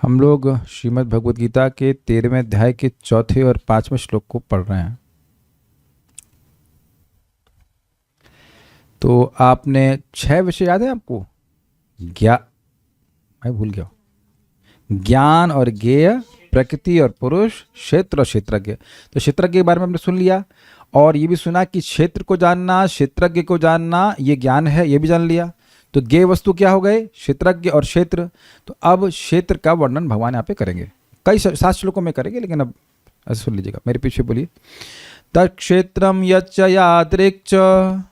हम लोग श्रीमद् भगवद गीता के 13वें अध्याय के 4थे और 5वें श्लोक को पढ़ रहे हैं। तो आपने 6 विषय याद है आपको? मैं भूल गया। ज्ञान और ज्ञेय, प्रकृति और पुरुष, क्षेत्र और क्षेत्रज्ञ। तो क्षेत्रज्ञ के बारे में हमने सुन लिया और ये भी सुना कि क्षेत्र को जानना, क्षेत्रज्ञ को जानना ये ज्ञान है, ये भी जान लिया। तो ज्ञेय वस्तु क्या हो गए? क्षेत्रज्ञ और क्षेत्र। तो अब क्षेत्र का वर्णन भगवान यहाँ पे करेंगे, कई 7 श्लोकों में करेंगे, लेकिन अब ऐसे सुन लीजिएगा, मेरे पीछे बोलिए। तत्क्षेत्रम यच्च यादृक् च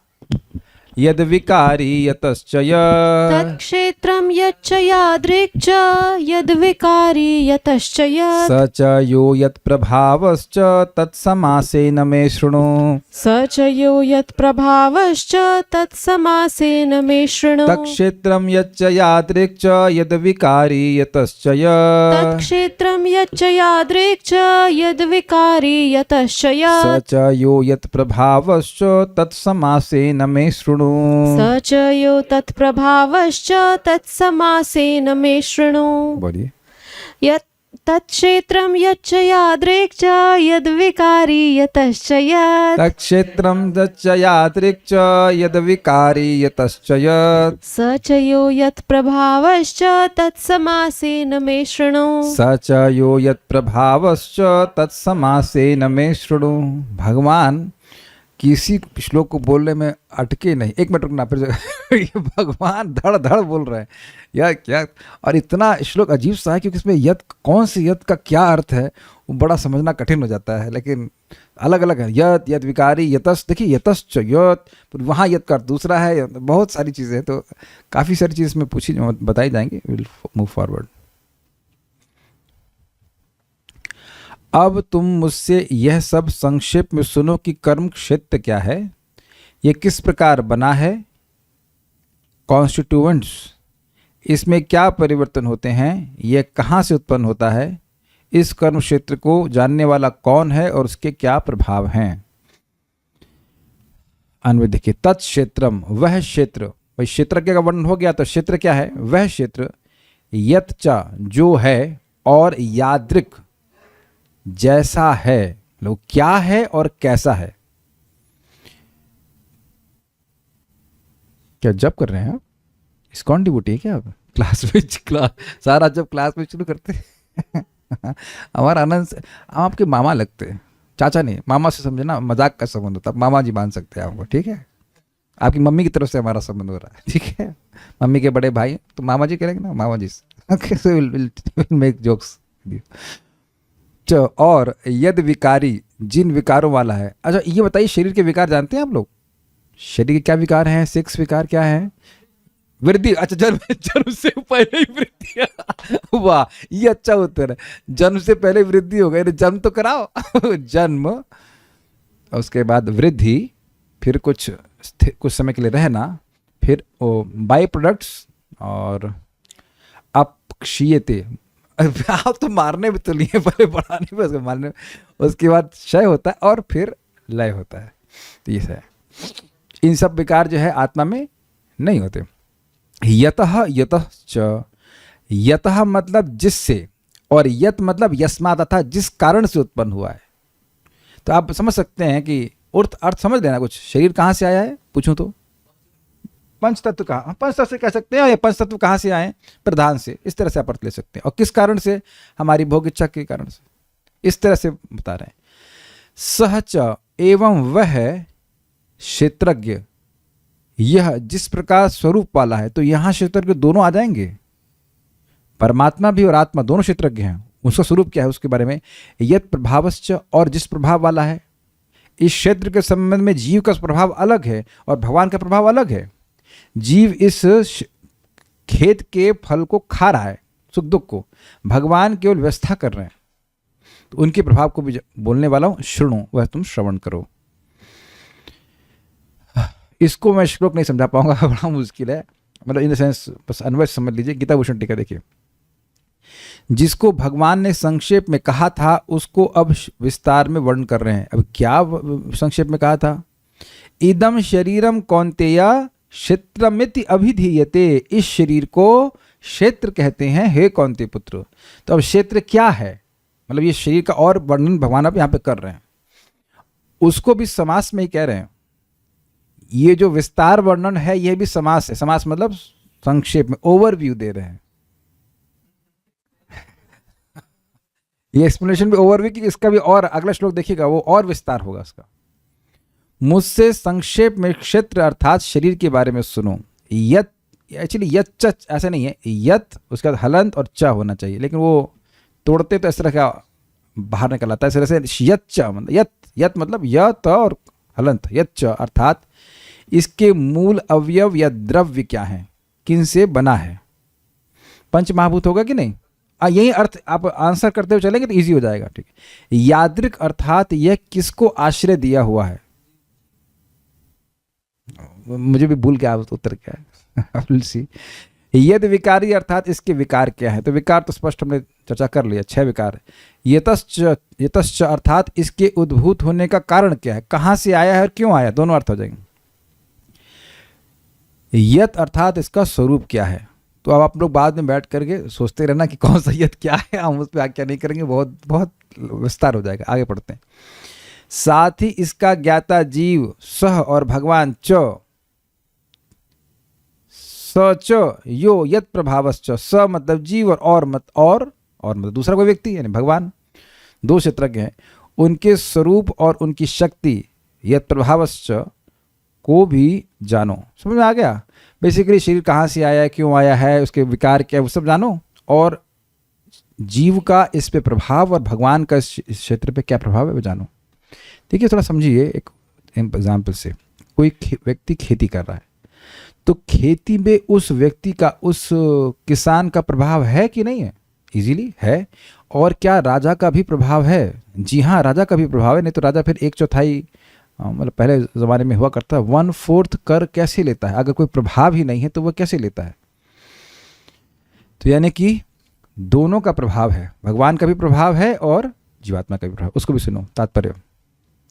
यद विकारी यतश्च यत्। तत्क्षेत्रं यच्च यादृक् च यद् विकारी यतश्च यत्। स च यो यत् प्रभावश्च तत्समासेन मे शृणु। स च यो यत् प्रभावश्च तत्समासेन मे शृणु। तत्क्षेत्रं यच्च यादृक् च यद् विकारी यतश्च यत्। तत्क्षेत्रं यच्च यादृक् च यद् विकारी यतश्च स यत्। च यो यत् प्रभावश्च तत्समासेन मे शृणु। स च यो तत्प्रभावश्च तत्समासेन मे शृणु। बोलिए। यत् तत्क्षेत्रं यच्च यादृक् च यद् विकारी यतश्च यत्। तत्क्षेत्रं यच्च यादृक् च यद् विकारी यतश्च यत्। स च यो यत् प्रभावश्च तत्समासेन मे शृणु। स च यो यत् प्रभावश्च तत्समासेन मे शृणु। भगवान किसी श्लोक को बोलने में अटके नहीं। एक मिनट रुकना, फिर ये भगवान धड़ धड़ बोल रहे हैं यार, क्या। और इतना श्लोक अजीब सा है क्योंकि इसमें यत, कौन से यत का क्या अर्थ है वो बड़ा समझना कठिन हो जाता है, लेकिन अलग अलग है। यत, यद विकारी, यतस, देखिए यतश्च यत, वहाँ यत का अर्थ दूसरा है, बहुत सारी चीज़ें हैं। तो काफ़ी सारी चीज़ इसमें पूछी बताई जाएंगी। Will move forward. अब तुम मुझसे यह सब संक्षेप में सुनो कि कर्म क्षेत्र क्या है, ये किस प्रकार बना है, कॉन्स्टिट्यूएंट्स, इसमें क्या परिवर्तन होते हैं, यह कहाँ से उत्पन्न होता है, इस कर्म क्षेत्र को जानने वाला कौन है और उसके क्या प्रभाव हैं। अन्वय देखिए। तत्क्षेत्रम, वह क्षेत्र, भाई क्षेत्रज्ञ का वर्णन हो गया, तो क्षेत्र क्या है? वह क्षेत्र, यत च, जो है, और यादृक्, जैसा है। लो, क्या है और कैसा है। क्या जब कर रहे हैं आप? इस्कॉन डिवोटी है क्या आप? क्लास सारा जब क्लास में शुरू करते हैं। हमारा आनंद से, हम आपके मामा लगते हैं, चाचा नहीं, मामा से समझना, मजाक का संबंध होता है, मामा जी मान सकते हैं आपको, ठीक है। आपकी मम्मी की तरफ से हमारा संबंध हो रहा है, ठीक है। मम्मी के बड़े भाई तो मामा जी करेंगे ना, मामा जी से विल मेक जोक्स। और यद विकारी, जिन विकारों वाला है। अच्छा ये बताइए, शरीर के विकार जानते हैं आप लोग? शरीर के क्या विकार हैं? 6 विकार क्या है? वृद्धि, अच्छा जन्म से पहले ही वृद्धि। वाह, ये अच्छा उत्तर है। जन्म से पहले वृद्धि हो गई, जन्म तो कराओ। जन्म, उसके बाद वृद्धि, फिर कुछ समय के लिए रहना, फिर वो बाई प्रोडक्ट्स, और अपक्षीयते, आप तो मारने में तो लिए, पहले बढ़ाने में, उसके मारने में, उसके बाद क्षय होता है और फिर लय होता है। तो ये है, इन सब विकार जो है आत्मा में नहीं होते। यतः यतः च, यतः मतलब जिससे, और यत मतलब यस्मात्, अथा जिस कारण से उत्पन्न हुआ है। तो आप समझ सकते हैं कि अर्थ समझ लेना कुछ। शरीर कहाँ से आया है पूछूं तो? पंचतत्व कहाँ, पंचतत्व से कह सकते हैं। ये पंचतत्व कहाँ से आए? प्रधान से। इस तरह से आप अर्थ ले सकते हैं। और किस कारण से? हमारी भोग इच्छा के कारण से। इस तरह से बता रहे हैं। सहच, एवं वह क्षेत्रज्ञ, यह जिस प्रकार स्वरूप वाला है। तो यहाँ क्षेत्रज्ञ दोनों आ जाएंगे, परमात्मा भी और आत्मा दोनों क्षेत्रज्ञ हैं। उसका स्वरूप क्या है उसके बारे में। यत प्रभावश्च, और जिस प्रभाव वाला है। इस क्षेत्र के संबंध में जीव का प्रभाव अलग है और भगवान का प्रभाव अलग है। जीव इस खेत के फल को खा रहा है, सुख दुख को, भगवान केवल व्यवस्था कर रहे हैं। तो उनके प्रभाव को भी बोलने वाला हूं, शृणु, वह तुम श्रवण करो। इसको मैं श्लोक नहीं समझा पाऊंगा, बड़ा मुश्किल है, मतलब इन द सेंस बस अन्वय समझ लीजिए। गीता भूषण टीका देखिए। जिसको भगवान ने संक्षेप में कहा था उसको अब विस्तार में वर्णन कर रहे हैं। अब क्या संक्षेप में कहा था? इदम शरीरम कौन्तेय क्षेत्रमिति अभिधीयते, इस शरीर को क्षेत्र कहते हैं हे कौन्ते पुत्र। तो अब क्षेत्र क्या है, मतलब ये शरीर का और वर्णन भगवान अब यहाँ पे कर रहे हैं, उसको भी समास में ही कह रहे हैं। ये जो विस्तार वर्णन है ये भी समास है। समास मतलब संक्षेप में, ओवरव्यू दे रहे हैं। ये एक्सप्लेनेशन भी ओवरव्यू की, इसका भी और अगला श्लोक देखिएगा वो और विस्तार होगा इसका। मुझसे संक्षेप में क्षेत्र अर्थात शरीर के बारे में सुनो। यत, एक्चुअली यत च ऐसा नहीं है, यत उसके बाद हलंत और च होना चाहिए, लेकिन वो तोड़ते तो इस तरह का बाहर निकल आता है। इस तरह से यत च मतलब यत, यत मतलब यत और हलंत, यत च अर्थात इसके मूल अवयव या द्रव्य क्या है, किन से बना है। पंच महाभूत होगा कि नहीं, यही अर्थ आप आंसर करते हुए चलेंगे तो इजी हो जाएगा। ठीक है। यादृक अर्थात यह किसको आश्रय दिया हुआ है। मुझे भी भूल गया उत्तर क्या है। सी यद विकारी अर्थात इसके विकार क्या है। तो विकार तो स्पष्ट हमने चर्चा कर लिया, 6 विकार। यतश्च अर्थात इसके उद्भूत होने का कारण क्या है, कहां से आया है और क्यों आया, दोनों अर्थ हो जाएंगे। यत अर्थात इसका स्वरूप क्या है। तो अब आप लोग बाद में बैठ करके सोचते रहना कि कौन सा यत क्या है, हम उस पर आज्ञा नहीं करेंगे, बहुत बहुत विस्तार हो जाएगा। आगे पढ़ते हैं। साथ ही इसका ज्ञाता जीव सह और भगवान च, स च यो यत प्रभावश्च, स मतलब जीव और मतलब दूसरा कोई व्यक्ति यानी भगवान, 2 क्षेत्रज्ञ हैं, उनके स्वरूप और उनकी शक्ति यत प्रभावश्च को भी जानो। समझ में आ गया। बेसिकली शरीर कहाँ से आया है, क्यों आया है, उसके विकार क्या है, वो सब जानो, और जीव का इस पे प्रभाव और भगवान का इस क्षेत्र पे क्या प्रभाव है वो जानो। देखिए थोड़ा समझिए, एक एग्जाम्पल से, कोई व्यक्ति खेती कर रहा है, तो खेती में उस व्यक्ति का, उस किसान का प्रभाव है कि नहीं है, इजीली है। और क्या राजा का भी प्रभाव है, जी हाँ राजा का भी प्रभाव है, नहीं तो राजा फिर 1/4 मतलब पहले ज़माने में हुआ करता है 1/4 कर कैसे लेता है, अगर कोई प्रभाव ही नहीं है तो वह कैसे लेता है। तो यानी कि दोनों का प्रभाव है, भगवान का भी प्रभाव है और जीवात्मा का भी प्रभाव। उसको भी सुनो तात्पर्य।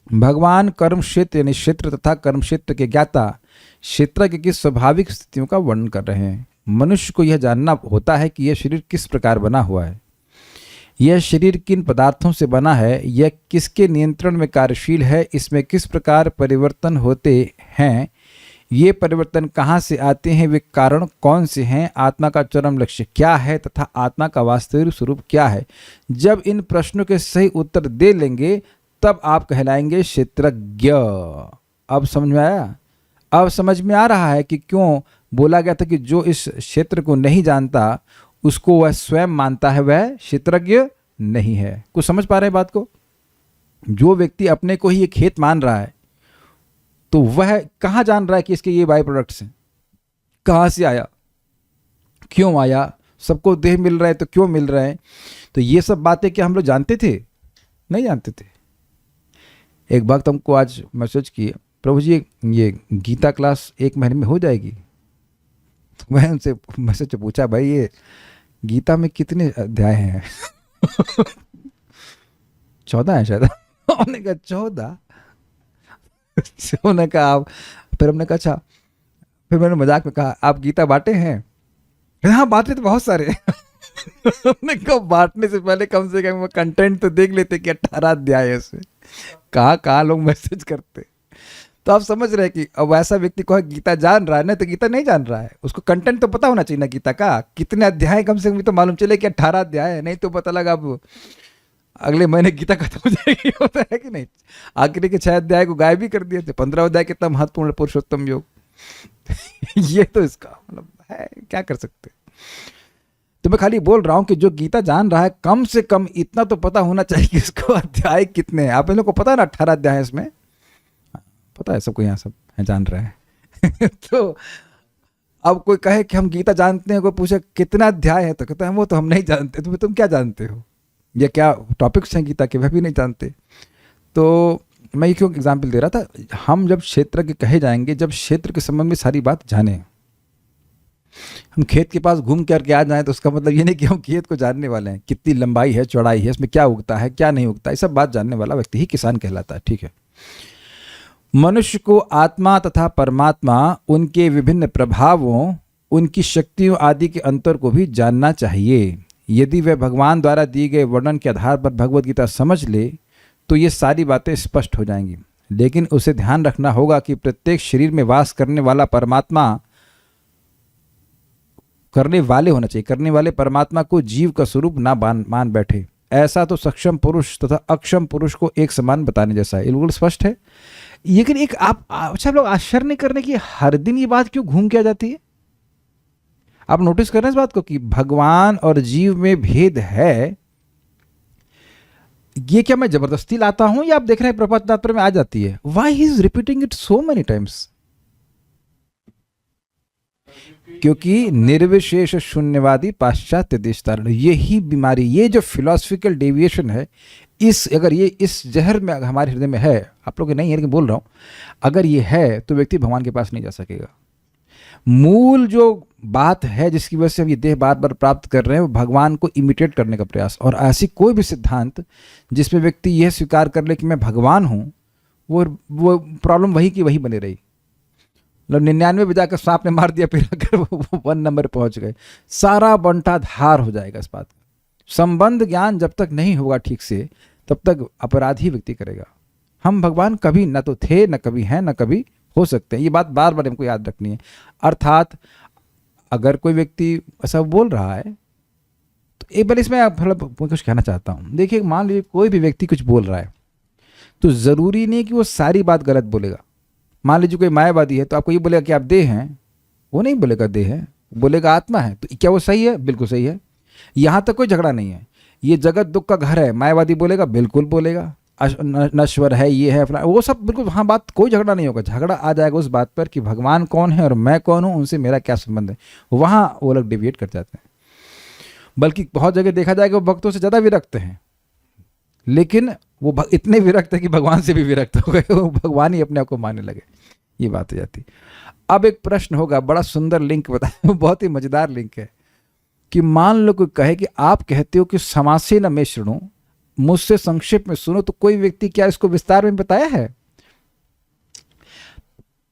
भगवान कर्म क्षेत्र यानी क्षेत्र तथा कर्म क्षेत्र के ज्ञाता क्षेत्रज्ञ की स्वाभाविक स्थितियों का वर्णन कर रहे हैं। मनुष्य को यह जानना होता है कि यह शरीर किस प्रकार बना हुआ है, यह शरीर किन पदार्थों से बना है, यह किसके नियंत्रण में कार्यशील है, इसमें किस प्रकार परिवर्तन होते हैं, ये परिवर्तन कहाँ से आते हैं, वे कारण कौन से हैं, आत्मा का चरम लक्ष्य क्या है तथा आत्मा का वास्तविक स्वरूप क्या है। जब इन प्रश्नों के सही उत्तर दे लेंगे तब आप कहलाएंगे क्षेत्रज्ञ। अब समझ में आया, अब समझ में आ रहा है कि क्यों बोला गया था कि जो इस क्षेत्र को नहीं जानता उसको वह स्वयं मानता है वह क्षेत्रज्ञ नहीं है। कुछ समझ पा रहे हैं बात को। जो व्यक्ति अपने को ही एक खेत मान रहा है तो वह कहाँ जान रहा है कि इसके ये बाई प्रोडक्ट्स हैं, कहाँ से आया, क्यों आया, सबको देह मिल रहा है तो क्यों मिल रहा है। तो ये सब बातें क्या हम लोग जानते थे, नहीं जानते थे। एक भक्त हमको आज मैसेज किए, प्रभु जी ये गीता क्लास 1 महीने में हो जाएगी। तो मैं उनसे मैसेज से पूछा, भाई ये गीता में कितने अध्याय हैं? 14 है शायद। उन्होंने कहा 14। उन्होंने कहा आप, फिर हमने कहा अच्छा, फिर मैंने मजाक में कहा आप गीता बांटे हैं? हाँ बांटे तो बहुत सारे। हमने कहा बांटने से पहले कम से कम कंटेंट तो देख लेते कि 18 अध्याय है इसमें, कहाँ लोग मैसेज करते। तो आप समझ रहे हैं कि अब ऐसा व्यक्ति को गीता जान रहा है ना, तो गीता नहीं जान रहा है, उसको कंटेंट तो पता होना चाहिए ना गीता का, कितने अध्याय कम से कम तो मालूम चले कि 18 अध्याय है, नहीं तो पता लगा अब अगले महीने गीता खत्म हो जाएगी। होता है कि नहीं। आखिरी के 6 अध्याय को गायब भी कर दिए थे। 15 अध्याय कितना महत्वपूर्ण पुरुषोत्तम योग। ये तो इसका मतलब है, क्या कर सकते। तो मैं खाली बोल रहा हूँ कि जो गीता जान रहा है कम से कम इतना तो पता होना चाहिए कि इसको अध्याय कितने हैं। आप इन लोग को पता है ना 18 अध्याय है इसमें, पता है सबको, यहाँ सब है जान रहे हैं। तो अब कोई कहे कि हम गीता जानते हैं, कोई पूछे कितना अध्याय है तो कहते हैं वो तो हम नहीं जानते। तो तुम क्या जानते हो, या क्या टॉपिक्स हैं गीता के वह भी नहीं जानते। तो मैं ये क्यों एग्जाम्पल दे रहा था, हम जब क्षेत्र के कहे जाएंगे, जब क्षेत्र के संबंध में सारी बात जाने, हम खेत के पास घूम करके आ जाएं तो उसका मतलब ये नहीं कि हम खेत को जानने वाले हैं, कितनी लंबाई है, चौड़ाई है, इसमें क्या उगता है, क्या नहीं उगता, ये सब बात जानने वाला व्यक्ति ही किसान कहलाता है। ठीक है। मनुष्य को आत्मा तथा परमात्मा, उनके विभिन्न प्रभावों उनकी शक्तियों आदि के अंतर को भी जानना चाहिए। यदि वह भगवान द्वारा दिए गए वर्णन के आधार पर भगवद गीता समझ ले तो ये सारी बातें स्पष्ट हो जाएंगी। लेकिन उसे ध्यान रखना होगा कि प्रत्येक शरीर में वास करने वाला परमात्मा, करने वाले परमात्मा को जीव का स्वरूप ना मान बैठे। ऐसा तो सक्षम पुरुष तथा अक्षम पुरुष को एक समान बताने जैसा है। बिल्कुल स्पष्ट है। लेकिन एक आप लोग आश्चर्य नहीं करने की हर दिन ये बात क्यों घूम के आ जाती है? आप नोटिस कर रहे हैं इस बात को कि भगवान और जीव में भेद है। ये क्या मैं जबरदस्ती लाता हूं या आप देख रहे हैं प्रपंच तात्पर्य में आ जाती है? Why he is repeating it so many times? क्योंकि निर्विशेष शून्यवादी पाश्चात्य देश तारण, यही बीमारी, ये जो फिलॉसफिकल डेविएशन है, अगर ये इस जहर में हमारे हृदय में है, आप लोग नहीं है लेकिन बोल रहा हूं, अगर ये है तो व्यक्ति भगवान के पास नहीं जा सकेगा। मूल जो बात है जिसकी वजह से हम ये देह बार बार प्राप्त कर रहे हैं, वो भगवान को इमिटेट करने का प्रयास। और ऐसी कोई भी सिद्धांत जिसमें व्यक्ति यह स्वीकार कर ले कि मैं भगवान हूं, वो प्रॉब्लम वही की वही बनी रही। मतलब 99 बजा कर सांप ने मार दिया, फिर अगर वो 1 नंबर पहुंच गए, सारा बंटा धार हो जाएगा इस बात का। संबंध ज्ञान जब तक नहीं होगा ठीक से, तब तक अपराधी व्यक्ति करेगा। हम भगवान कभी न तो थे, न कभी हैं, न कभी हो सकते हैं। ये बात बार बार हमको याद रखनी है। अर्थात अगर कोई व्यक्ति ऐसा बोल रहा है तो एक बार इसमें मतलब कुछ कहना चाहता हूँ। देखिए, मान लीजिए कोई भी व्यक्ति कुछ बोल रहा है तो ज़रूरी नहीं कि वो सारी बात गलत बोलेगा। मान लीजिए कोई मायावादी है तो आपको ये बोलेगा कि आप देह हैं, वो नहीं बोलेगा देह है, बोलेगा आत्मा है। तो क्या वो सही है? बिल्कुल सही है। यहाँ तक कोई झगड़ा नहीं है। ये जगत दुख का घर है, मायावादी बोलेगा, बिल्कुल बोलेगा। नश्वर है, ये है, वो सब बिल्कुल, हाँ, बात कोई झगड़ा नहीं होगा। झगड़ा आ जाएगा उस बात पर कि भगवान कौन है और मैं कौन हूँ, उनसे मेरा क्या संबंध है। वहाँ वो लोग डिविएट कर जाते हैं। बल्कि बहुत जगह देखा जाएगा वो भक्तों से ज़्यादा विरक्त हैं, लेकिन वो इतने विरक्त है कि भगवान से भी विरक्त हो गए, वो भगवान ही अपने आप को मानने लगे। ये बात हो जाती। अब एक प्रश्न होगा, बड़ा सुंदर लिंक बताया, बहुत ही मजेदार लिंक है कि मान लो कोई कहे कि आप कहते हो कि समासे न मैं सुनूं, मुझसे संक्षेप में सुनो, तो कोई व्यक्ति क्या इसको विस्तार में बताया है?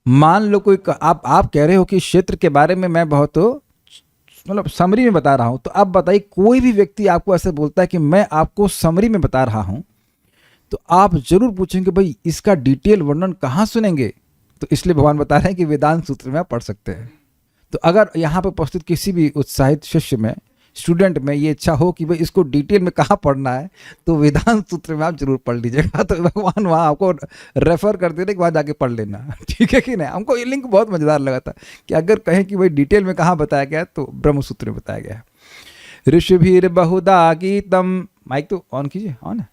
मान लो कोई आप कह रहे हो कि क्षेत्र के बारे में मैं बहुत मतलब समरी में बता रहा हूं, तो अब बताइए कोई भी व्यक्ति आपको ऐसे बोलता है कि मैं आपको समरी में बता रहा हूं, तो आप जरूर पूछेंगे भाई इसका डिटेल वर्णन कहाँ सुनेंगे? तो इसलिए भगवान बता रहे हैं कि वेदांत सूत्र में आप पढ़ सकते हैं। तो अगर यहाँ पर उपस्थित किसी भी उत्साहित शिष्य में, स्टूडेंट में ये इच्छा हो कि भाई इसको डिटेल में कहाँ पढ़ना है, तो वेदांत सूत्र में आप जरूर पढ़ लीजिएगा। तो भगवान वहाँ आपको रेफर कर दे रहे कि वहाँ जाके पढ़ लेना, ठीक है कि नहीं? हमको ये लिंक बहुत मजेदार लगा था कि अगर कहें कि भाई डिटेल में कहाँ बताया गया है, तो ब्रह्म सूत्र में बताया गया है। ऋषिभीर बहुधा गीतम, माइक तो ऑन कीजिए, ऑन है।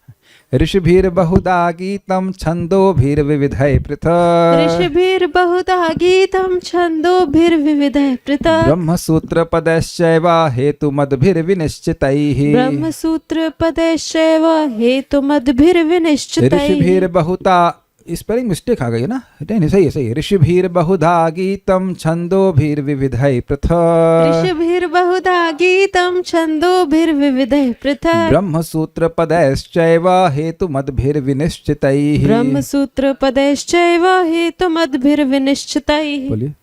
ऋषिभीर बहुधा गीतम छंदोभिर विविधै पृथक्, ऋषिभिर बहुधा गीतम छंदोभिर विविधै पृथक्, ब्रह्मसूत्र पदैश्चैव हेतुमद्भिर विनिश्चितैः, ब्रह्मसूत्र पदैश्चैव हेतुमद्भिर विनिश्चितैः। ऋषिभीर बहुधा, स्पेलिंग मिस्टेक आ गई है ना? नहीं, सही है, सही है। ऋषिभीर बहुधा गीतम छंदोभिर विविधै पृथक्, ऋषिभिर बहुधा गीतम छंदोभिर विविधै पृथक्, ब्रह्मसूत्र पदैश्चैव हेतुमद्भिर विनिश्चितैः, ब्रह्मसूत्र पदैश्चैव हेतुमद्भिर विनिश्चितैः। बोलिए।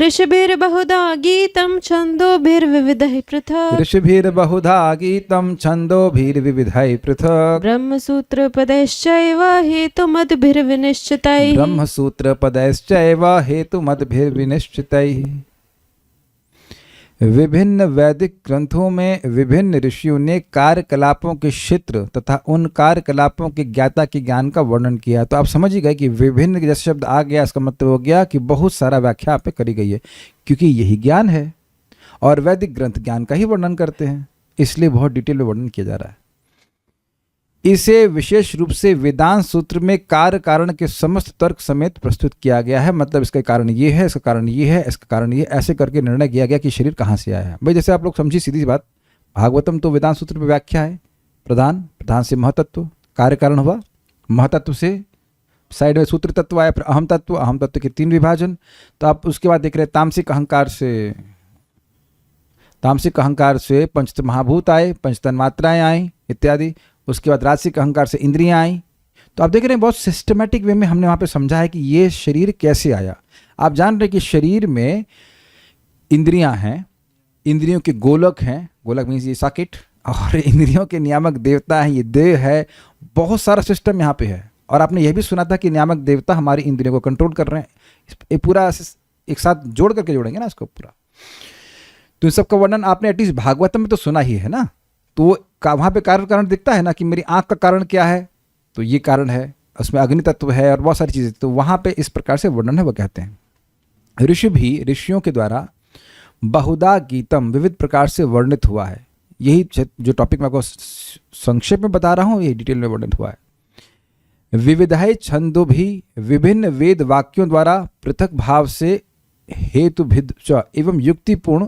ऋषिभिर बहुधा गीतम छंदोभिर विविधै पृथक्, ऋषिभिर बहुधा गीतम छंदोभिर विविधै पृथक्, ब्रह्मसूत्र पदैश्चैव हेतुमद्भिर विनिश्चितैः, ब्रह्मसूत्र पदैश्चैव हेतुमद्भिर विनिश्चितैः। विभिन्न वैदिक ग्रंथों में विभिन्न ऋषियों ने कार्यकलापों के क्षेत्र तथा उन कार्यकलापों के ज्ञाता के ज्ञान का वर्णन किया। तो आप समझ ही गए कि विभिन्न जैसे शब्द आ गया, इसका मतलब हो गया कि बहुत सारा व्याख्या आप पे करी गई है, क्योंकि यही ज्ञान है और वैदिक ग्रंथ ज्ञान का ही वर्णन करते हैं, इसलिए बहुत डिटेल में वर्णन किया जा रहा है। इसे विशेष रूप से वेदांत सूत्र में कार्य कारण के समस्त तर्क समेत प्रस्तुत किया गया है। मतलब इसका कारण ये है, इसका कारण ये है, इसका कारण ये, ऐसे करके निर्णय किया गया कि शरीर कहाँ से आया है। भाई जैसे आप लोग समझिए, सीधी सी बात, भागवतम तो वेदांत सूत्र में व्याख्या है, प्रधान, प्रधान से महतत्व, कार्य कारण हुआ, महतत्व से साइड में सूत्र तत्व आया, फिर अहम तत्व, अहम तत्व के 3 विभाजन। तो आप उसके बाद देख रहे हैं तामसिक अहंकार से पंच महाभूत आए, पंच तन्मात्राएं आई इत्यादि। उसके बाद राजसिक अहंकार से इंद्रियां आई। तो आप देख रहे हैं बहुत सिस्टमेटिक वे में हमने वहाँ पे समझा है कि ये शरीर कैसे आया। आप जान रहे हैं कि शरीर में इंद्रियां हैं, इंद्रियों के गोलक हैं, गोलक मीन्स ये सॉकेट, और इंद्रियों के नियामक देवता हैं, ये देह है, बहुत सारा सिस्टम यहाँ पे है। और आपने यह भी सुना था कि नियामक देवता हमारी इंद्रियों को कंट्रोल कर रहे हैं। ये पूरा एक साथ जोड़ करके जोड़ेंगे ना इसको पूरा। तो इन सब का वर्णन आपने एटलीस्ट भागवतम में तो सुना ही है ना। तो वहाँ पे कारण दिखता है ना कि मेरी आँख का कारण क्या है, तो ये कारण है, उसमें अग्नि तत्व है और बहुत सारी चीज़ें। तो वहाँ पे इस प्रकार से वर्णन है, वो कहते हैं ऋषि भी ऋषियों के द्वारा बहुधा गीतम विविध प्रकार से वर्णित हुआ है। यही जो टॉपिक मैं आपको संक्षेप में बता रहा हूँ, यही डिटेल में वर्णित हुआ है। विविधाय छंदो भी विभिन्न वेद वाक्यों द्वारा पृथक भाव से हेतु भिद एवं युक्तिपूर्ण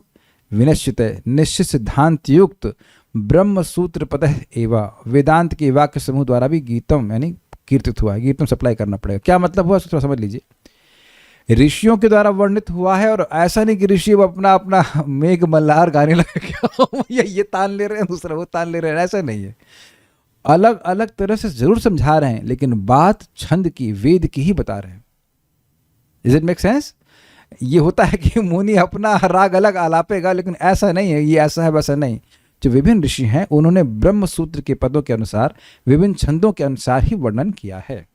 विनिश्चित निश्चित सिद्धांत युक्त ब्रह्म सूत्र पतः एवं वेदांत के वाक्य समूह द्वारा भी गीतम यानी कीर्तित हुआ है। गीतम सप्लाई करना पड़ेगा, क्या मतलब हुआ उसको समझ लीजिए। ऋषियों के द्वारा वर्णित हुआ है, और ऐसा नहीं कि ऋषि अपना अपना मेघ मल्हार गाने लगे ये तान ले रहे हैं, दूसरा वो तान ले रहे हैं, ऐसा नहीं है। अलग अलग तरह से जरूर समझा रहे हैं, लेकिन बात छंद की, वेद की ही बता रहे हैं। Is it make sense? ये होता है कि मुनि अपना राग अलग आलापेगा, लेकिन ऐसा नहीं है, ये ऐसा है वैसा नहीं। जो विभिन्न ऋषि हैं उन्होंने ब्रह्म सूत्र के पदों के अनुसार विभिन्न छंदों के अनुसार ही वर्णन किया है।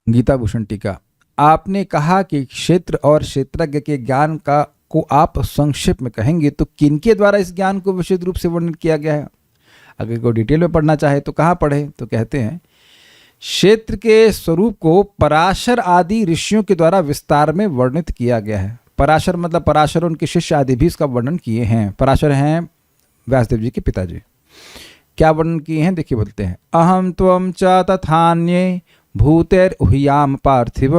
गीता भूषण टीका। आपने कहा कि क्षेत्र और क्षेत्रज्ञ के ज्ञान का को आप संक्षेप में कहेंगे, तो किनके द्वारा इस ज्ञान को विशुद्ध रूप से वर्णन किया गया है? अगर कोई डिटेल में पढ़ना चाहे तो कहाँ पढ़े? तो कहते हैं क्षेत्र के स्वरूप को पराशर आदि ऋषियों के द्वारा विस्तार में वर्णित किया गया है। पराशर मतलब पराशर उनके शिष्य आदि भी इसका वर्णन किए हैं। पराशर हैं व्यासदेव जी के पिताजी। क्या वर्णन किए हैं देखिए, बोलते हैं अहम त्वं च तथान्ये भूतेर्हुयाम पार्थिव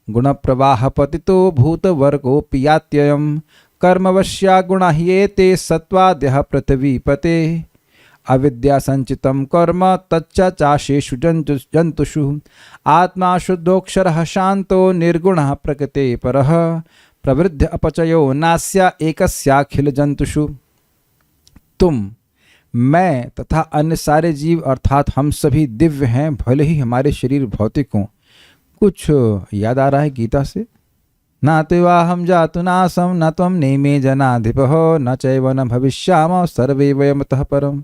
गुण प्रवाह पतितो भूतवर्गोऽपि यात्ययम् कर्मवश्या गुणा ह्येते सत्त्वाद्यः पृथिवीपते अविद्या संचितम कर्म तच्च चाशेषु जंतुषु आत्मा शुद्धोक्षरः शांतो निर्गुणः प्रकृते परः प्रवृद्ध अपचयो नास्या एकस्याखिल जंतुषु। तुम, मैं तथा अन्य सारे जीव अर्थात हम सभी दिव्य हैं, भले ही हमारे शरीर भौतिक हों। कुछ याद आ रहा है गीता से? न त्वाहं जातु नासं न त्वं नेमे जनाधिपः न चैव न भविष्यामः सर्वे वयमतः परम्।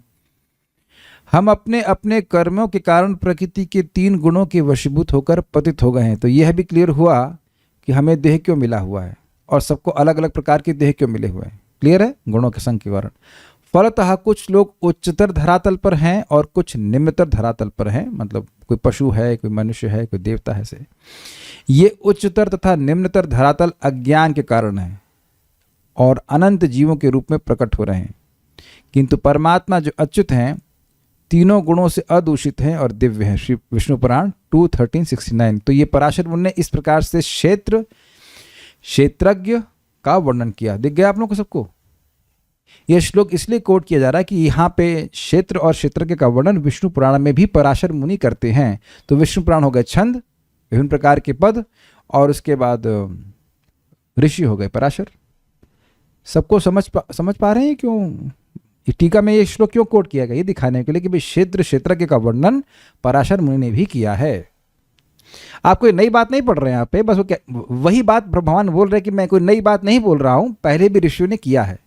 हम अपने अपने कर्मों के कारण प्रकृति के 3 गुणों के वशीभूत होकर पतित हो गए हैं। तो यह भी क्लियर हुआ कि हमें देह क्यों मिला हुआ है और सबको अलग अलग प्रकार के देह क्यों मिले हुए हैं। क्लियर है? गुणों के संग के कारण। फलतः कुछ लोग उच्चतर धरातल पर हैं और कुछ निम्नतर धरातल पर हैं, मतलब कोई पशु है, कोई मनुष्य है, कोई देवता है से। ये उच्चतर तथा निम्नतर धरातल अज्ञान के कारण है और अनंत जीवों के रूप में प्रकट हो रहे हैं, किंतु परमात्मा जो अच्युत हैं, तीनों गुणों से अदूषित हैं और दिव्य हैं। श्री विष्णु पुराण 2:13-69। तो ये पराशर मुनि ने इस प्रकार से क्षेत्रज्ञ का वर्णन किया। दिख गया आप लोगों को सबको? यह श्लोक इसलिए कोट किया जा रहा है कि यहाँ पे क्षेत्र और क्षेत्रज्ञ का वर्णन विष्णु पुराण में भी पराशर मुनि करते हैं। तो विष्णु पुराण हो गए छंद, विभिन्न प्रकार के पद, और उसके बाद ऋषि हो गए पराशर। सबको समझ पा रहे हैं क्यों टीका में ये श्लोक क्यों कोट किया गया? ये दिखाने के लिए कि भाई क्षेत्रज्ञ का वर्णन पराशर मुनि ने भी किया है। आप कोई नई बात नहीं पढ़ रहे हैं यहाँ पे, बस वही बात भगवान बोल रहे हैं कि मैं कोई नई बात नहीं बोल रहा हूँ, पहले भी ऋषियों ने किया है।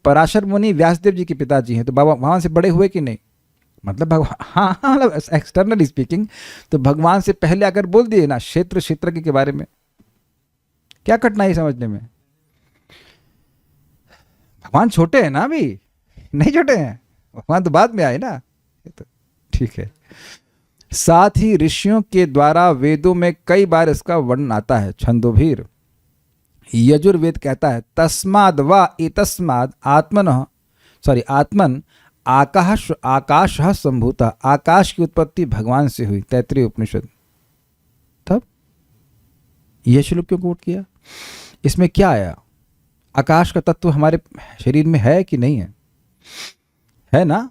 पराशर मुनि व्यासदेव जी के पिताजी हैं, तो बाबा भगवान से बड़े हुए कि नहीं? मतलब भगवान, हाँ मतलब एक्सटर्नली स्पीकिंग तो भगवान से पहले अगर बोल दिए ना क्षेत्रज्ञ के बारे में, क्या कठिनाई समझने में? भगवान छोटे हैं ना, अभी नहीं छोटे हैं, भगवान तो बाद में आए ना। तो ठीक है। साथ ही ऋषियों के द्वारा वेदों में कई बार इसका वर्णन आता है। छंदोभीर यजुर्वेद कहता है तस्माद व एतस्माद आत्मन आकाश संभूता। आकाश की उत्पत्ति भगवान से हुई, तैत्तिरीय उपनिषद। तब यह श्लोक क्यों कोट किया? इसमें क्या आया? आकाश का तत्व हमारे शरीर में है कि नहीं है? है ना?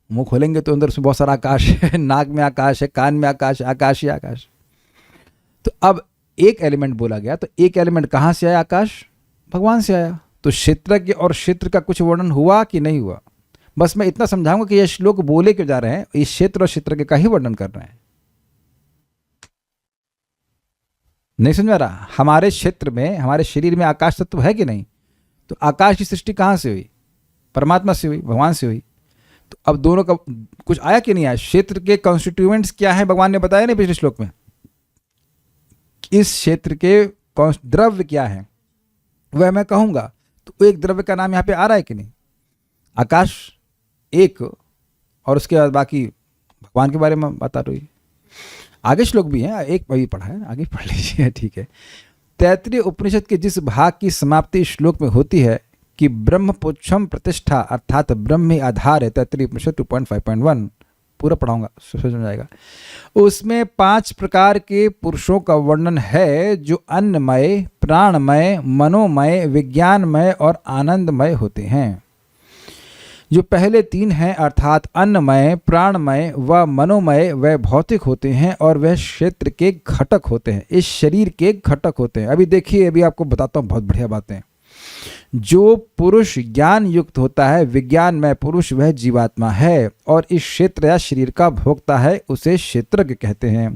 मुंह खोलेंगे तो अंदर से बहुत सारा आकाश है, नाक में आकाश है, कान में आकाश, आकाश ही आकाश। तो अब एक एलिमेंट बोला गया, तो एक एलिमेंट कहाँ से आया? आकाश भगवान से आया। तो क्षेत्रज्ञ और क्षेत्र का कुछ वर्णन हुआ कि नहीं हुआ? बस मैं इतना समझाऊंगा कि ये श्लोक बोले क्यों जा रहे हैं, इस क्षेत्र और क्षेत्रज्ञ का ही वर्णन कर रहे हैं। नहीं समझ में आ रहा? हमारे क्षेत्र में, हमारे शरीर में आकाश तत्व है कि नहीं? तो आकाश की सृष्टि कहाँ से हुई? परमात्मा से हुई, भगवान से हुई। तो अब दोनों का कुछ आया कि नहीं आया? क्षेत्र के कॉन्स्टिट्यूएंट्स क्या है भगवान ने बताया नहीं पिछले श्लोक में? इस क्षेत्र के द्रव्य क्या है वह मैं कहूंगा। तो एक द्रव्य का नाम यहाँ पे आ रहा है कि नहीं? आकाश एक, और उसके बाद बाकी भगवान के बारे में बता रही है। आगे श्लोक भी है, एक भी पढ़ा है, आगे पढ़ लीजिए, ठीक है। तैत्तिरीय उपनिषद के जिस भाग की समाप्ति श्लोक में होती है कि ब्रह्म पुच्छम प्रतिष्ठा अर्थात ब्रह्म ही आधार है, तैत्तिरीय उपनिषद 2.5.1 पूरा पढ़ाऊंगा, समझ में आएगा। उसमें 5 प्रकार के पुरुषों का वर्णन है जो अन्नमय, प्राणमय, मनोमय, विज्ञानमय और आनंदमय होते हैं। जो पहले 3 हैं अर्थात अन्नमय, प्राणमय व मनोमय, वह भौतिक होते हैं और वह क्षेत्र के घटक होते हैं, इस शरीर के घटक होते हैं। अभी देखिए, अभी आपको बताता हूँ बहुत बढ़िया बातें। जो पुरुष ज्ञान युक्त होता है, विज्ञानमय पुरुष, वह जीवात्मा है और इस क्षेत्र या शरीर का भोक्ता है, उसे क्षेत्रज्ञ कहते हैं।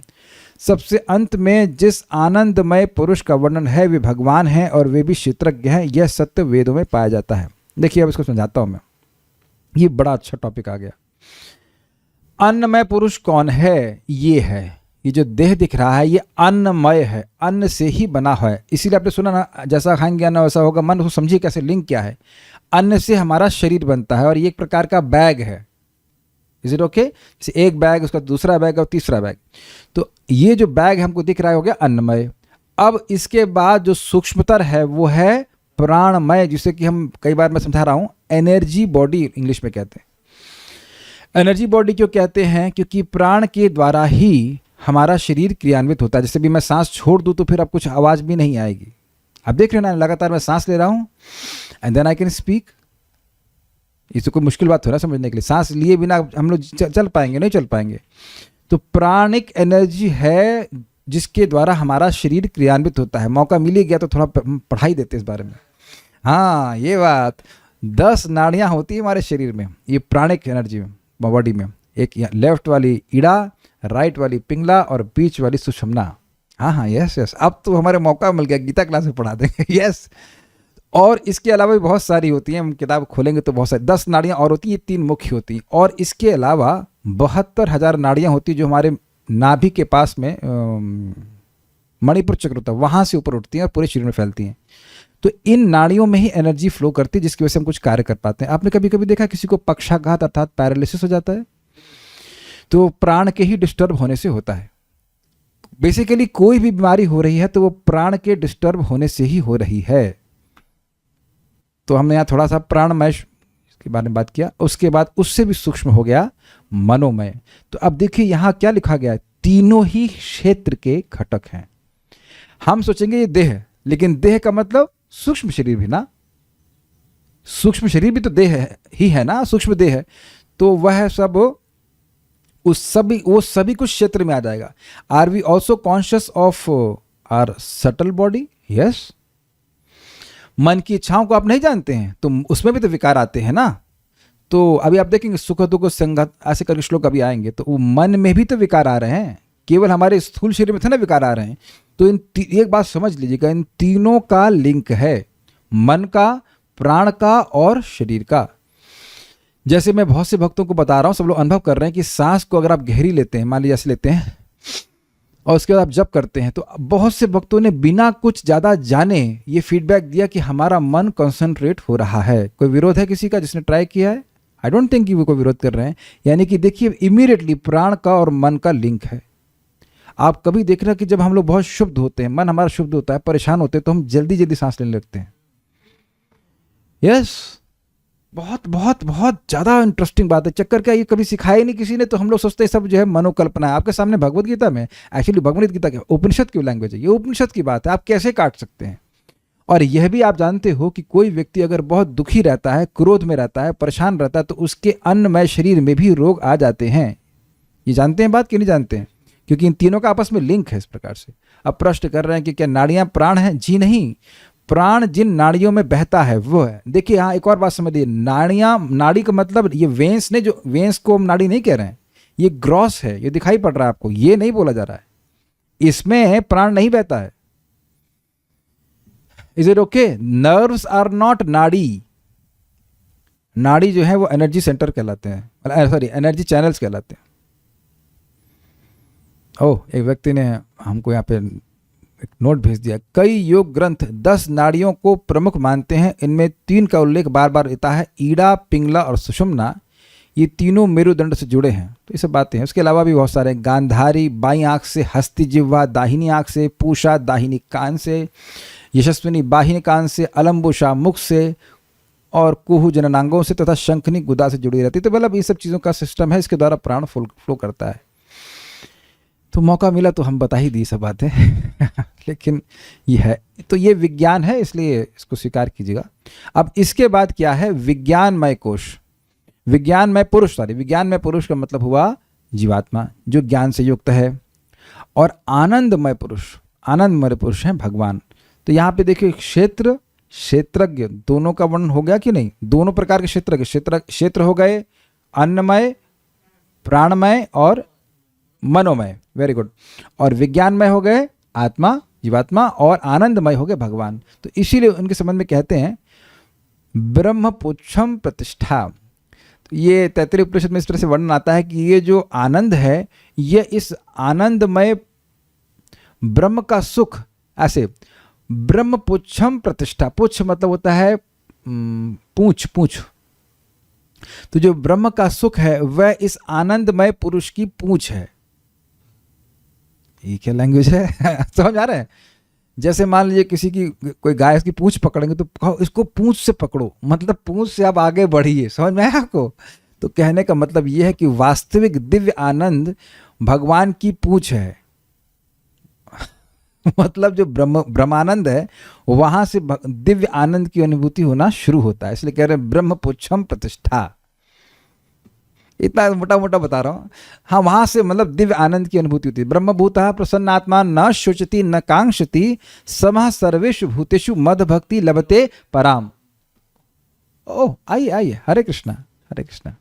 सबसे अंत में जिस आनंदमय पुरुष का वर्णन है वे भगवान हैं और वे भी क्षेत्रज्ञ हैं। यह सत्य वेदों में पाया जाता है। देखिए अब इसको समझाता हूं मैं, ये बड़ा अच्छा टॉपिक आ गया। अन्नमय पुरुष कौन है? ये है, ये जो देह दिख रहा है ये अन्नमय है, अन्न से ही बना हुआ है। इसीलिए आपने सुना ना, जैसा खाएंगे अन्न वैसा होगा मन। उसको समझिए कैसे लिंक क्या है। अन्न से हमारा शरीर बनता है और ये एक प्रकार का बैग है। Is it okay? जैसे एक बैग, उसका दूसरा बैग और तीसरा बैग। तो ये जो बैग हमको दिख रहा है हो गया अन्नमय। अब इसके बाद जो सूक्ष्मतर है वो है प्राणमय, जिसे कि हम कई बार मैं समझा रहा हूँ एनर्जी बॉडी इंग्लिश में कहते हैं। एनर्जी बॉडी क्यों कहते हैं? क्योंकि प्राण के द्वारा ही हमारा शरीर क्रियान्वित होता है। जैसे भी मैं सांस छोड़ दूं तो फिर अब कुछ आवाज़ भी नहीं आएगी। अब देख रहे हैं ना, लगातार मैं सांस ले रहा हूं and then I can speak. इससे कोई मुश्किल बात हो रहा है समझने के लिए। सांस लिए बिना हम लोग चल पाएंगे? नहीं चल पाएंगे। तो प्राणिक एनर्जी है जिसके द्वारा हमारा शरीर क्रियान्वित होता है। मौका मिल ही गया तो थोड़ा पढ़ाई देते इस बारे में। हाँ, ये बात, 10 नाड़ियाँ होती है हमारे शरीर में, ये प्राणिक एनर्जी में, बॉडी में। एक लेफ्ट वाली ईड़ा, राइट वाली पिंगला और बीच वाली सुषुम्ना। हाँ, यस यस, अब तो हमारे मौका मिल गया, गीता क्लास में पढ़ा देंगे। यस। और इसके अलावा भी बहुत सारी होती हैं, हम किताब खोलेंगे तो बहुत सारी 10 नाड़ियाँ और होती हैं, 3 मुख्य होती हैं। और इसके अलावा 72,000 नाड़ियाँ होती हैं जो हमारे नाभि के पास में मणिपुर चक्र होता है, वहाँ से ऊपर उठती हैं और पूरे शरीर में फैलती हैं। तो इन नाड़ियों में ही एनर्जी फ्लो करती है, जिसकी वजह से हम कुछ कार्य कर पाते हैं। आपने कभी कभी देखा किसी को पक्षाघात अर्थात पैरालिसिस हो जाता है, तो प्राण के ही डिस्टर्ब होने से होता है। बेसिकली कोई भी बीमारी हो रही है तो वो प्राण के डिस्टर्ब होने से ही हो रही है। तो हमने यहाँ थोड़ा सा प्राणमय के बारे में बात किया। उसके बाद उससे भी सूक्ष्म हो गया मनोमय। तो अब देखिए यहाँ क्या लिखा गया है, तीनों ही क्षेत्र के घटक हैं। हम सोचेंगे ये देह है, लेकिन देह का मतलब सूक्ष्म शरीर भी ना, सूक्ष्म शरीर भी तो देह ही है ना, सूक्ष्म देह है। तो वह सब वो सभी कुछ क्षेत्र में आ जाएगा। Are we also conscious of our subtle body? Yes. मन की इच्छाओं को आप नहीं जानते हैं तो उसमें भी तो विकार आते हैं ना। तो अभी आप देखेंगे सुख दुख संगत ऐसे करके श्लोक अभी आएंगे, तो वो मन में भी तो विकार आ रहे हैं, केवल हमारे स्थूल शरीर में थे ना विकार आ रहे हैं। तो एक बात समझ लीजिएगा, इन तीनों का लिंक है, मन का, प्राण का और शरीर का। जैसे मैं बहुत से भक्तों को बता रहा हूँ, सब लोग अनुभव कर रहे हैं कि सांस को अगर आप गहरी लेते हैं, मान लीजिए ऐसे लेते हैं और उसके बाद आप जप करते हैं, तो बहुत से भक्तों ने बिना कुछ ज़्यादा जाने ये फीडबैक दिया कि हमारा मन कंसंट्रेट हो रहा है। कोई विरोध है किसी का जिसने ट्राई किया है? आई डोंट थिंक कि वो कोई विरोध कर रहे हैं। यानी कि देखिए इमीडिएटली प्राण का और मन का लिंक है। आप कभी देख रहे हैं कि जब हम लोग बहुत शुद्ध होते हैं, मन हमारा शुद्ध होता है, परेशान होते हैं, तो हम जल्दी जल्दी सांस लेने लगते हैं। यस, बहुत बहुत बहुत ज़्यादा इंटरेस्टिंग बात है। चक्कर क्या, ये कभी सिखाया ही नहीं किसी ने, तो हम लोग सोचते हैं सब जो है मनोकल्पना है। आपके सामने भगवत गीता में, एक्चुअली भगवत गीता क्या, उपनिषद की लैंग्वेज है, ये उपनिषद की बात है, आप कैसे काट सकते हैं। और यह भी आप जानते हो कि कोई व्यक्ति अगर बहुत दुखी रहता है, क्रोध में रहता है, परेशान रहता है, तो उसके अन्नमय शरीर में भी रोग आ जाते हैं। ये जानते हैं बात कि नहीं जानते हैं? क्योंकि इन तीनों का आपस में लिंक है इस प्रकार से। अब प्रश्न कर रहे हैं कि क्या नाड़ियाँ प्राण हैं? जी नहीं, प्राण जिन नाड़ियों में बहता है वो है। देखिए यहाँ एक और बात समझिए, नाड़ी का मतलब ये वेंस ने, जो वेंस को हम नाड़ी नहीं कह रहे हैं, ये ग्रॉस है, ये दिखाई पड़ रहा है आपको, ये नहीं बोला जा रहा है। इसमें प्राण नहीं बहता है, is it okay? Nerves are not nadi. नाड़ी जो है वो एनर्जी सेंटर कहलाते हैं, सॉरी एनर्जी चैनल्स कहलाते हैं. ओह, एक व्यक्ति ने हमको यहाँ पे एक नोट भेज दिया. कई योग ग्रंथ 10 नाड़ियों को प्रमुख मानते हैं. इनमें 3 का उल्लेख बार बार होता है, ईड़ा, पिंगला और सुषुम्ना. ये तीनों मेरुदंड से जुड़े हैं. तो ये सब बातें हैं. उसके अलावा भी बहुत सारे, गांधारी बाईं आंख से, हस्ती जिह्वा दाहिनी आंख से, पूषा दाहिनी कान से, यशस्विनी बाहिनी कान से, अलम्बुषा मुख से और कुहू जननांगों से तथा शंखनी गुदा से जुड़ी रहती है. तो मतलब ये सब चीज़ों का सिस्टम है, इसके द्वारा प्राण फ्लो करता है. तो मौका मिला तो हम बता ही दी सब बातें लेकिन ये है, तो ये विज्ञान है, इसलिए इसको स्वीकार कीजिएगा. अब इसके बाद क्या है? विज्ञानमय कोश. विज्ञानमय पुरुष, सॉरी विज्ञानमय पुरुष का मतलब हुआ जीवात्मा जो ज्ञान से युक्त है. और आनंदमय पुरुष, आनंदमय पुरुष हैं भगवान. तो यहाँ पे देखिए, क्षेत्र, क्षेत्रज्ञ, दोनों का वर्णन हो गया कि नहीं? दोनों प्रकार के क्षेत्र हो गए, अन्नमय, प्राणमय और मनोमय. Very good. और विज्ञानमय हो गए आत्मा, जीवात्मा, और आनंदमय हो गए भगवान. तो इसीलिए उनके संबंध में कहते हैं ब्रह्मपुच्छम प्रतिष्ठा. तो ये तैत्तिरीय उपनिषद में इस तरह से वर्णन आता है कि ये जो आनंद है, ये इस आनंदमय ब्रह्म का सुख, ऐसे ब्रह्मपुच्छम प्रतिष्ठा. पुच्छ मतलब होता है पूंछ. तो जो ब्रह्म का सुख है वह इस आनंदमय पुरुष की पूंछ है. ये क्या लैंग्वेज है समझ आ रहा है? जैसे मान लीजिए किसी की कोई गाय की पूंछ पकड़ेंगे तो कहो इसको पूंछ से पकड़ो, मतलब पूंछ से आप आगे बढ़िए. समझ में आया आपको? तो कहने का मतलब ये है कि वास्तविक दिव्य आनंद भगवान की पूंछ है. मतलब जो ब्रह्मानंद है वहां से दिव्य आनंद की अनुभूति होना शुरू होता है. इसलिए कह रहे हैं ब्रह्मपुच्छम प्रतिष्ठा. इतना मोटा मोटा बता रहा हूँ. हाँ, वहां से मतलब दिव्य आनंद की अनुभूति होती है. ब्रह्मभूतः प्रसन्नात्मा न शोचति न कांक्षति समः सर्वेषु भूतेषु मद भक्ति लभते पराम. ओह, आइए, हरे कृष्णा, हरे कृष्णा.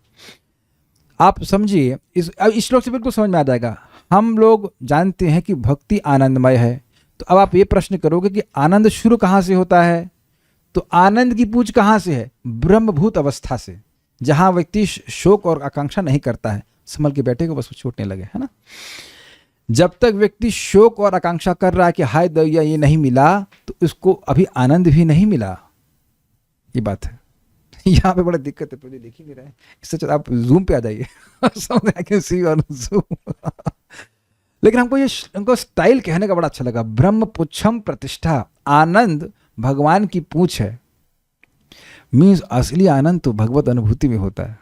आप समझिए, इस श्लोक से बिल्कुल समझ में आ जाएगा. हम लोग जानते हैं कि भक्ति आनंदमय है. तो अब आप ये प्रश्न करोगे कि आनंद शुरू कहाँ से होता है? तो आनंद की पूंछ कहाँ से है? ब्रह्मभूत अवस्था से, जहां व्यक्ति शोक और आकांक्षा नहीं करता है. संभल के बैठे को बस छूटने लगे, है ना? जब तक व्यक्ति शोक और आकांक्षा कर रहा है कि हाय दैया ये नहीं मिला, तो उसको अभी आनंद भी नहीं मिला. ये बात है. यहाँ पे बड़ा दिक्कत है, मुझे देख ही नहीं रहा है. इससे आप जूम पे आ जाइए लेकिन हमको स्टाइल कहने का बड़ा अच्छा लगा. ब्रह्मपुच्छम प्रतिष्ठा. आनंद भगवान की पूंछ है. मीन्स असली आनंद तो भगवत अनुभूति में होता है.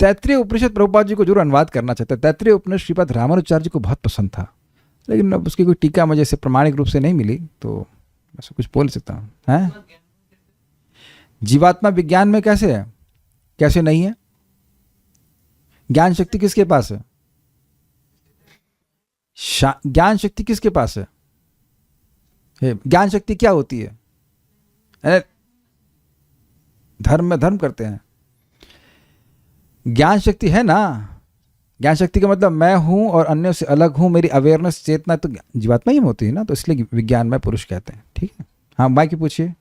तैत्तिरीय उपनिषद प्रभुपाद जी को जरूर अनुवाद करना चाहते हैं. तैत्तिरीय उपनिषद श्रीपाद रामानुजाचार्य जी को बहुत पसंद था, लेकिन अब उसकी कोई टीका मुझे से प्रमाणिक रूप से नहीं मिली, तो ऐसा कुछ बोल सकता हूँ. है जीवात्मा विज्ञान में कैसे है, कैसे नहीं है? ज्ञान शक्ति किसके पास है? ज्ञान शक्ति किसके पास है? ज्ञान शक्ति क्या होती है? धर्म में धर्म करते हैं. ज्ञान शक्ति है ना. ज्ञान शक्ति का मतलब मैं हूं और अन्यों से अलग हूं, मेरी अवेयरनेस, चेतना तो जीवात्मा ही में होती है ना. तो इसलिए विज्ञान में पुरुष कहते हैं. ठीक है. हाँ, बाकी पूछिए.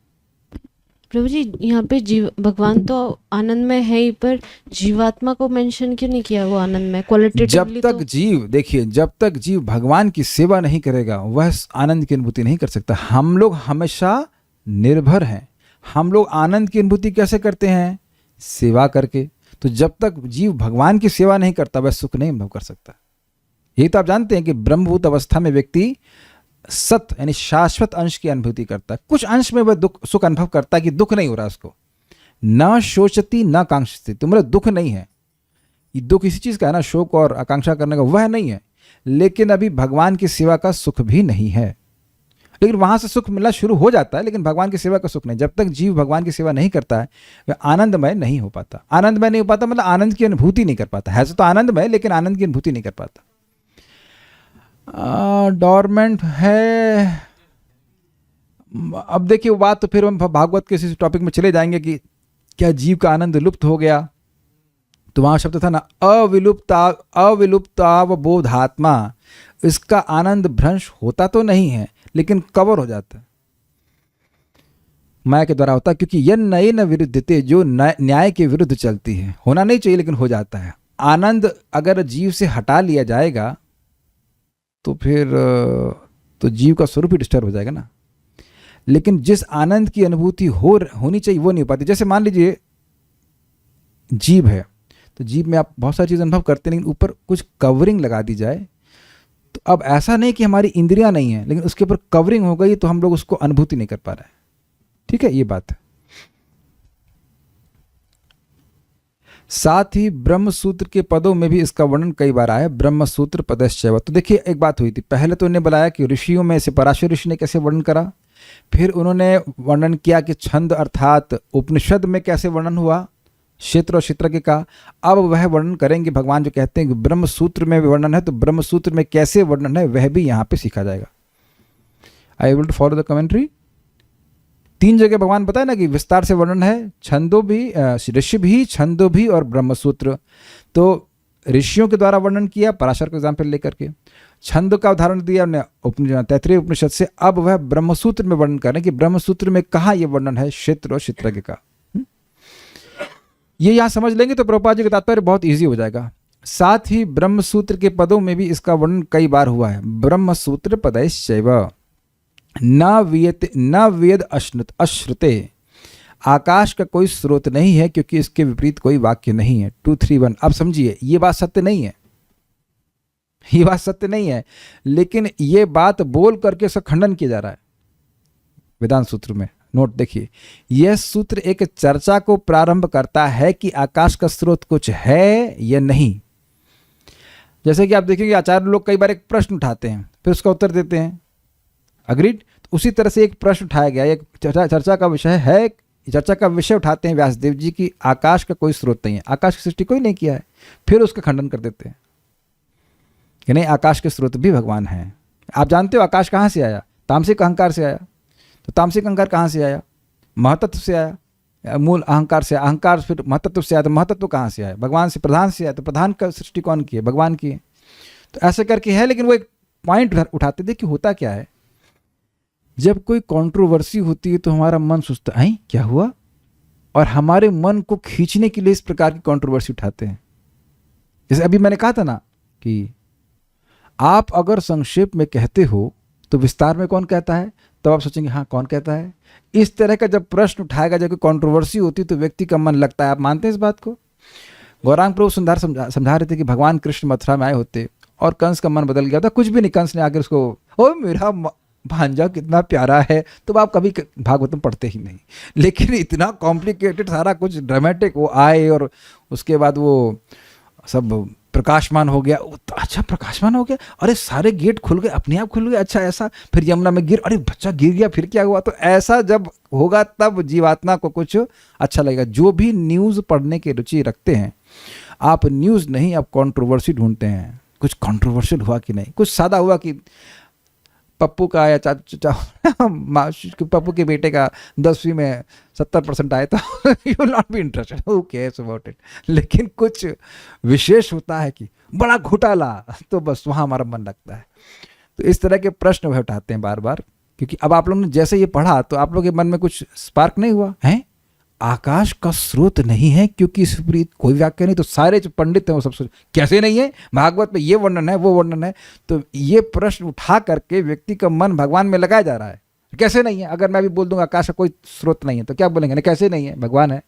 प्रभु जी, यहाँ पे भगवान तो आनंदमय है ही, पर जीवात्मा को मेंशन क्यों नहीं किया? वो आनंदमय क्वालिटेटिवली. जब तक जीव, देखिए, जब तक जीव भगवान की सेवा नहीं करेगा वह आनंद की अनुभूति नहीं कर सकता. हम लोग हमेशा निर्भर हैं. हम लोग आनंद की अनुभूति कैसे करते हैं? सेवा करके. तो जब तक जीव भगवान की सेवा नहीं करता वह सुख नहीं अनुभव कर सकता. यही तो आप जानते हैं कि ब्रह्मभूत अवस्था में व्यक्ति सत यानी शाश्वत अंश की अनुभूति करता है. कुछ अंश में वह दुख सुख अनुभव करता है कि दुख नहीं हो रहा उसको. न शोचती न कांक्षती. तुम्हारा दुख नहीं है. ये दुख इसी चीज का है ना, शोक और आकांक्षा करने का, वह नहीं है. लेकिन अभी भगवान की सेवा का सुख भी नहीं है. लेकिन वहां से सुख मिलना शुरू हो जाता है, लेकिन भगवान की सेवा का सुख नहीं. जब तक जीव भगवान की सेवा नहीं करता है वह आनंदमय नहीं हो पाता. आनंदमय नहीं हो पाता मतलब आनंद की अनुभूति नहीं कर पाता. है तो आनंदमय, लेकिन आनंद की अनुभूति नहीं कर पाता. डॉर्मेंट है. अब देखिए वो बात तो फिर हम भागवत के इस टॉपिक में चले जाएंगे कि क्या जीव का आनंद लुप्त हो गया. तो वहां शब्द था ना, अविलुप्तावबोधात्मा. इसका आनंद भ्रंश होता तो नहीं है, लेकिन कवर हो जाता है. माया के द्वारा होता है, क्योंकि यह नए न विरुद्धते, जो न्याय के विरुद्ध चलती है। होना नहीं चाहिए लेकिन हो जाता है। आनंद अगर जीव से हटा लिया जाएगा तो फिर तो जीव का स्वरूप ही डिस्टर्ब हो जाएगा ना। लेकिन जिस आनंद की अनुभूति होनी चाहिए वो नहीं हो पाती। जैसे मान लीजिए जीव है, तो जीव में आप बहुत सारी चीज़ अनुभव करते हैं, लेकिन ऊपर कुछ कवरिंग लगा दी जाए तो अब ऐसा नहीं कि हमारी इंद्रियां नहीं है, लेकिन उसके ऊपर कवरिंग हो गई तो हम लोग उसको अनुभूति नहीं कर पा रहे हैं। ठीक है, ये बात है। साथ ही ब्रह्म सूत्र के पदों में भी इसका वर्णन कई बार आया, ब्रह्म सूत्र पदश्चैव। तो देखिए एक बात हुई थी, पहले तो उन्हें बताया कि ऋषियों में से पराशर ऋषि ने कैसे वर्णन करा, फिर उन्होंने वर्णन किया कि छंद अर्थात उपनिषद में कैसे वर्णन हुआ, क्षेत्र और क्षेत्रज्ञ का। अब वह वर्णन करेंगे भगवान जो कहते हैं कि ब्रह्म सूत्र में भी वर्णन है, तो ब्रह्म सूत्र में कैसे वर्णन है वह भी यहाँ पे सीखा जाएगा। I able to follow the commentary. 3 जगह भगवान बताए ना कि विस्तार से वर्णन है, छंदो भी, ऋषि भी, छंदो भी और ब्रह्म सूत्र। तो ऋषियों के द्वारा वर्णन किया पराशर का एग्जाम्पल लेकर के, छंद का उदाहरण दिया उन्हें तैत्तिरीय उपनिषद से। अब वह ब्रह्मसूत्र में वर्णन करें कि ब्रह्मसूत्र में कहाँ ये वर्णन है क्षेत्र और क्षेत्रज्ञ का। ये यहाँ समझ लेंगे तो प्रभुपाद जी का तात्पर्य बहुत ईजी हो जाएगा। साथ ही ब्रह्मसूत्र के पदों में भी इसका वर्णन कई बार हुआ है, ब्रह्मसूत्र पदैश्चैव। न वेद अश्रुते, आकाश का कोई स्रोत नहीं है क्योंकि इसके विपरीत कोई वाक्य नहीं है। 231। अब समझिए ये बात सत्य नहीं है, ये बात सत्य नहीं है, लेकिन ये बात बोल करके इसका खंडन किया जा रहा है वेदांत सूत्र में। नोट देखिए, यह सूत्र एक चर्चा को प्रारंभ करता है कि आकाश का स्रोत कुछ है या नहीं। जैसे कि आप देखेंगे आचार्य लोग कई बार एक प्रश्न उठाते हैं फिर उसका उत्तर देते हैं, अग्रीड। तो उसी तरह से एक प्रश्न उठाया गया, एक चर्चा का विषय है, चर्चा का विषय उठाते हैं व्यासदेव जी की आकाश का कोई स्रोत नहीं है, आकाश की सृष्टि कोई नहीं किया है, फिर उसका खंडन कर देते हैं कि नहीं आकाश के स्रोत भी भगवान हैं। आप जानते हो आकाश कहाँ से आया? तामसिक अहंकार से आया। तो तामसिक अहंकार कहाँ से आया? महतत्व से आया, मूल अहंकार से। अहंकार फिर महतत्व से आया, तो महतत्व कहाँ से आया? भगवान से। प्रधान से आया, तो प्रधान का सृष्टि कौन की है? भगवान की है। तो ऐसे करके है, लेकिन वो एक पॉइंट उठाते थे कि होता क्या है, जब कोई कंट्रोवर्सी होती है तो हमारा मन सोचता है क्या हुआ, और हमारे मन को खींचने के लिए इस प्रकार की कंट्रोवर्सी उठाते हैं। जैसे अभी मैंने कहा था ना कि आप अगर संक्षेप में कहते हो तो विस्तार में कौन कहता है, तो आप सोचेंगे हाँ कौन कहता है। इस तरह का जब प्रश्न उठाएगा, जब कोई कंट्रोवर्सी होती है तो व्यक्ति का मन लगता है। आप मानते हैं इस बात को? गौरांग प्रभु सुंदर समझा रहे थे कि भगवान कृष्ण मथुरा में आए होते और कंस का मन बदल गया था। कुछ भी नहीं, कंस ने आकर उसको, ओ मेरा भांजा कितना प्यारा है, तो आप कभी भागवतम पढ़ते ही नहीं। लेकिन इतना कॉम्प्लिकेटेड सारा कुछ ड्रामेटिक, वो आए और उसके बाद वो सब प्रकाशमान हो गया। अच्छा प्रकाशमान हो गया, अरे सारे गेट खुल गए, अपने आप खुल गए, अच्छा ऐसा। फिर यमुना में अरे बच्चा गिर गया, फिर क्या हुआ? तो ऐसा जब होगा तब जीवात्मा को कुछ अच्छा लगेगा। जो भी न्यूज़ पढ़ने की रुचि रखते हैं, आप न्यूज़ नहीं, आप कंट्रोवर्सी ढूंढते हैं। कुछ कंट्रोवर्शियल हुआ कि नहीं, कुछ सादा हुआ कि पप्पू का या पप्पू के बेटे का 10वीं में 70% आए, तो you will not be interested, who cares about it. लेकिन कुछ विशेष होता है कि बड़ा घोटाला, तो बस वहाँ हमारा मन लगता है। तो इस तरह के प्रश्न वह उठाते हैं बार बार, क्योंकि अब आप लोगों ने जैसे ये पढ़ा तो आप लोगों के मन में कुछ स्पार्क नहीं हुआ है? आकाश का स्रोत नहीं है क्योंकि इस विपरीत कोई वाक्य नहीं। तो सारे जो पंडित हैं वो सब सोच कैसे नहीं है, भागवत में ये वर्णन है, वो वर्णन है। तो ये प्रश्न उठा करके व्यक्ति का मन भगवान में लगाया जा रहा है, कैसे नहीं है। अगर मैं भी बोल दूंगा आकाश का कोई स्रोत नहीं है तो क्या बोलेंगे? नहीं कैसे नहीं है, भगवान है।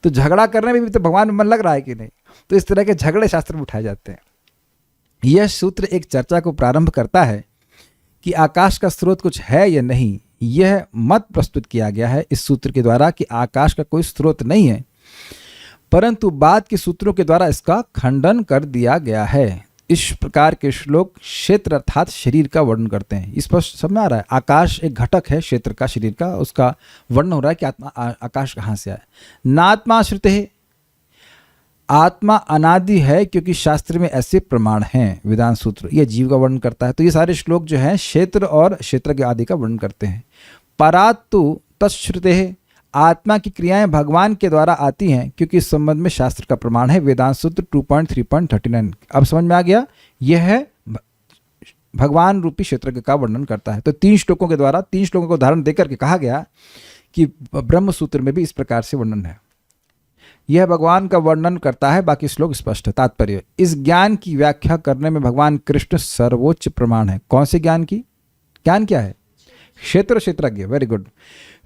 तो झगड़ा करने में भी तो भगवान में मन लग रहा है कि नहीं। तो इस तरह के झगड़े शास्त्र में उठाए जाते हैं। यह सूत्र एक चर्चा को प्रारंभ करता है कि आकाश का स्रोत कुछ है या नहीं। यह मत प्रस्तुत किया गया है इस सूत्र के द्वारा कि आकाश का कोई स्रोत नहीं है, परंतु बाद के सूत्रों के द्वारा इसका खंडन कर दिया गया है। इस प्रकार के श्लोक क्षेत्र अर्थात शरीर का वर्णन करते हैं। इस पर समझ आ रहा है, आकाश एक घटक है क्षेत्र का, शरीर का, उसका वर्णन हो रहा है कि आत्मा आकाश कहाँ से आया। नात्मा श्रुते है, आत्मा अनादि है क्योंकि शास्त्र में ऐसे प्रमाण हैं। वेदांत सूत्र ये जीव का वर्णन करता है। तो ये सारे श्लोक जो हैं क्षेत्र और क्षेत्रज्ञ आदि का वर्णन करते हैं। परातु तच्छ्रुते है, आत्मा की क्रियाएं भगवान के द्वारा आती हैं क्योंकि इस संबंध में शास्त्र का प्रमाण है। वेदांत सूत्र 2.3.39। अब समझ में आ गया, यह है भगवान रूपी क्षेत्रज्ञ का वर्णन करता है। तो 3 श्लोकों के द्वारा, 3 श्लोकों को उदाहरण देकर के कहा गया कि ब्रह्म सूत्र में भी इस प्रकार से वर्णन है। यह भगवान का वर्णन करता है, बाकी श्लोक स्पष्ट है। तात्पर्य, इस ज्ञान की व्याख्या करने में भगवान कृष्ण सर्वोच्च प्रमाण है। कौन से ज्ञान की? ज्ञान क्या है? क्षेत्रज्ञ। Very good.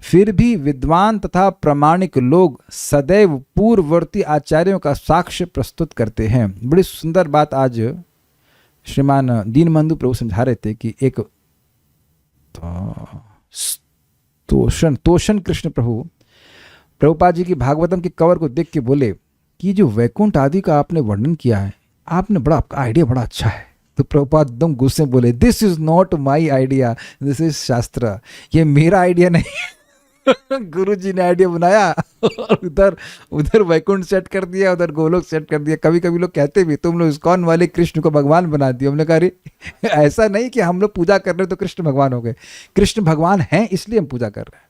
फिर भी विद्वान तथा प्रामाणिक लोग सदैव पूर्ववर्ती आचार्यों का साक्ष्य प्रस्तुत करते हैं। बड़ी सुंदर बात आज श्रीमान दीनबंधु प्रभु समझा रहे थे कि एक तोषण कृष्ण प्रभु प्रभुपाद जी की भागवतम के कवर को देख के बोले कि जो वैकुंठ आदि का आपने वर्णन किया है, आपने बड़ा, आपका आइडिया बड़ा अच्छा है। तो प्रभुपाद एकदम गुस्से में बोले, this is not my idea, this is शास्त्र, ये मेरा आइडिया नहीं। गुरु जी ने आइडिया बनाया और उधर वैकुंठ सेट कर दिया, उधर गोलोक सेट कर दिया। कभी कभी लोग कहते भी, तुम लोग इस्कॉन वाले कृष्ण को भगवान बना दिया। हमने कहा अरे ऐसा नहीं कि हम लोग पूजा कर रहे तो कृष्ण भगवान हो गए। कृष्ण भगवान हैं इसलिए हम पूजा कर रहे हैं।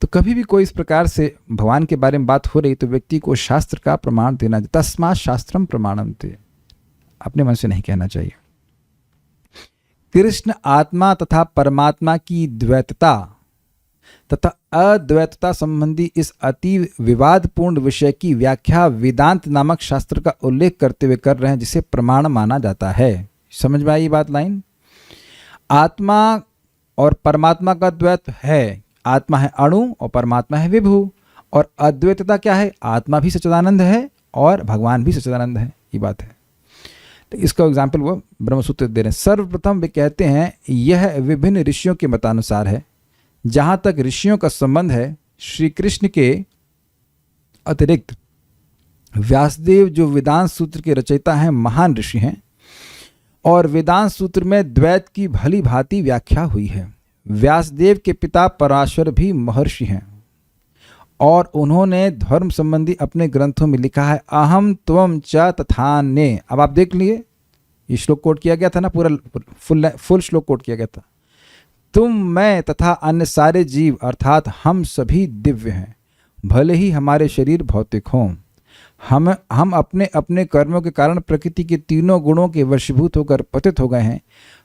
तो कभी भी कोई इस प्रकार से भगवान के बारे में बात हो रही तो व्यक्ति को शास्त्र का प्रमाण देना, तस्मात् शास्त्रम प्रमाणन्ते, अपने मन से नहीं कहना चाहिए। कृष्ण आत्मा तथा परमात्मा की द्वैतता तथा अद्वैतता संबंधी इस अति विवादपूर्ण विषय की व्याख्या वेदांत नामक शास्त्र का उल्लेख करते हुए कर रहे हैं, जिसे प्रमाण माना जाता है। समझ में आई बात लाइन? आत्मा और परमात्मा का द्वैत है, आत्मा है अणु और परमात्मा है विभु। और अद्वैतता क्या है? आत्मा भी सच्चिदानंद है और भगवान भी सच्चिदानंद है। ये बात है। तो इसका एग्जाम्पल वो ब्रह्मसूत्र दे रहे हैं। सर्वप्रथम वे कहते हैं यह विभिन्न ऋषियों के मतानुसार है। जहाँ तक ऋषियों का संबंध है, श्री कृष्ण के अतिरिक्त व्यासदेव जो वेदांत सूत्र के रचयिता हैं, महान ऋषि हैं, और वेदांत सूत्र में द्वैत की भली भांति व्याख्या हुई है। व्यासदेव के पिता पराशर भी महर्षि हैं और उन्होंने धर्म संबंधी अपने ग्रंथों में लिखा है, अहम त्वम च तथान्ये। अब आप देख लिए, ये श्लोक कोट किया गया था ना, पूरा फुल श्लोक कोट किया गया था। तुम, मैं तथा अन्य सारे जीव अर्थात हम सभी दिव्य हैं, भले ही हमारे शरीर भौतिक हों। हम अपने अपने कर्मों के कारण प्रकृति के तीनों गुणों के वशीभूत होकर पतित हो गए हैं।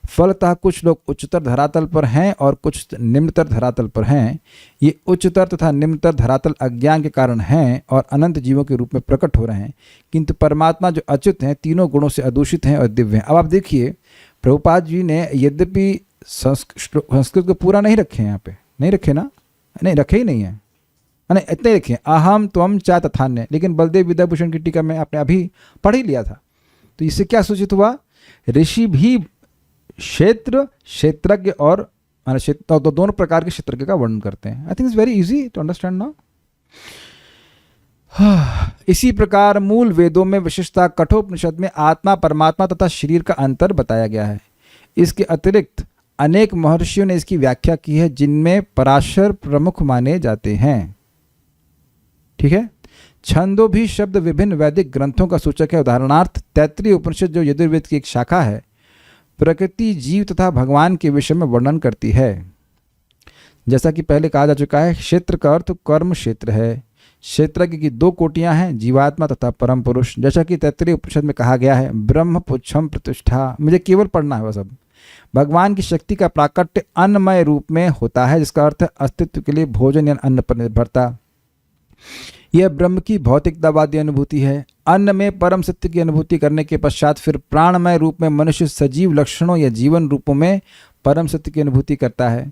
फलतः कुछ लोग उच्चतर धरातल पर हैं और कुछ निम्नतर धरातल पर हैं। ये उच्चतर तथा निम्नतर धरातल अज्ञान के कारण हैं और अनंत जीवों के रूप में प्रकट हो रहे हैं, किंतु परमात्मा जो अच्युत हैं, तीनों गुणों से अदूषित हैं और दिव्य हैं। अब आप देखिए, प्रभुपाद जी ने यद्यपि संस्कृत को पूरा नहीं रखे हैं, यहाँ पे नहीं रखे ना, नहीं रखे ही नहीं है, नहीं इतने ही रखे, अहम त्वम च तथान्य। लेकिन बलदेव विद्याभूषण की टीका में आपने अभी पढ़ ही लिया था। तो इससे क्या सूचित हुआ? ऋषि भी क्षेत्रज्ञ और तो दोनों प्रकार के क्षेत्रज्ञ का वर्णन करते हैं। I think it's very easy to understand now. इसी प्रकार मूल वेदों में विशेषता कठोपनिषद में आत्मा, परमात्मा तथा शरीर का अंतर बताया गया है। इसके अतिरिक्त अनेक महर्षियों ने इसकी व्याख्या की है, जिनमें पराशर प्रमुख माने जाते हैं। ठीक है। छंदो भी शब्द विभिन्न वैदिक ग्रंथों का सूचक है। उदाहरणार्थ तैत्तिरीय उपनिषद जो यजुर्वेद की एक शाखा है, प्रकृति, जीव तथा भगवान के विषय में वर्णन करती है। जैसा कि पहले कहा जा चुका है, क्षेत्र का अर्थ कर्म क्षेत्र है। क्षेत्रज्ञ की दो कोटियां हैं, जीवात्मा तथा परम पुरुष। जैसा कि तैत्तिरीय उपनिषद में कहा गया है, ब्रह्म पुच्छम प्रतिष्ठा। मुझे केवल पढ़ना है वह सब। भगवान की शक्ति का प्राकट्य अन्नमय रूप में होता है, जिसका अर्थ है अस्तित्व के लिए भोजन या अन्न पर निर्भरता। यह ब्रह्म की भौतिकतावादी अनुभूति है। अन्न में परम सत्य की अनुभूति करने के पश्चात फिर प्राणमय रूप में मनुष्य सजीव लक्षणों या जीवन रूपों में परम सत्य की अनुभूति करता है।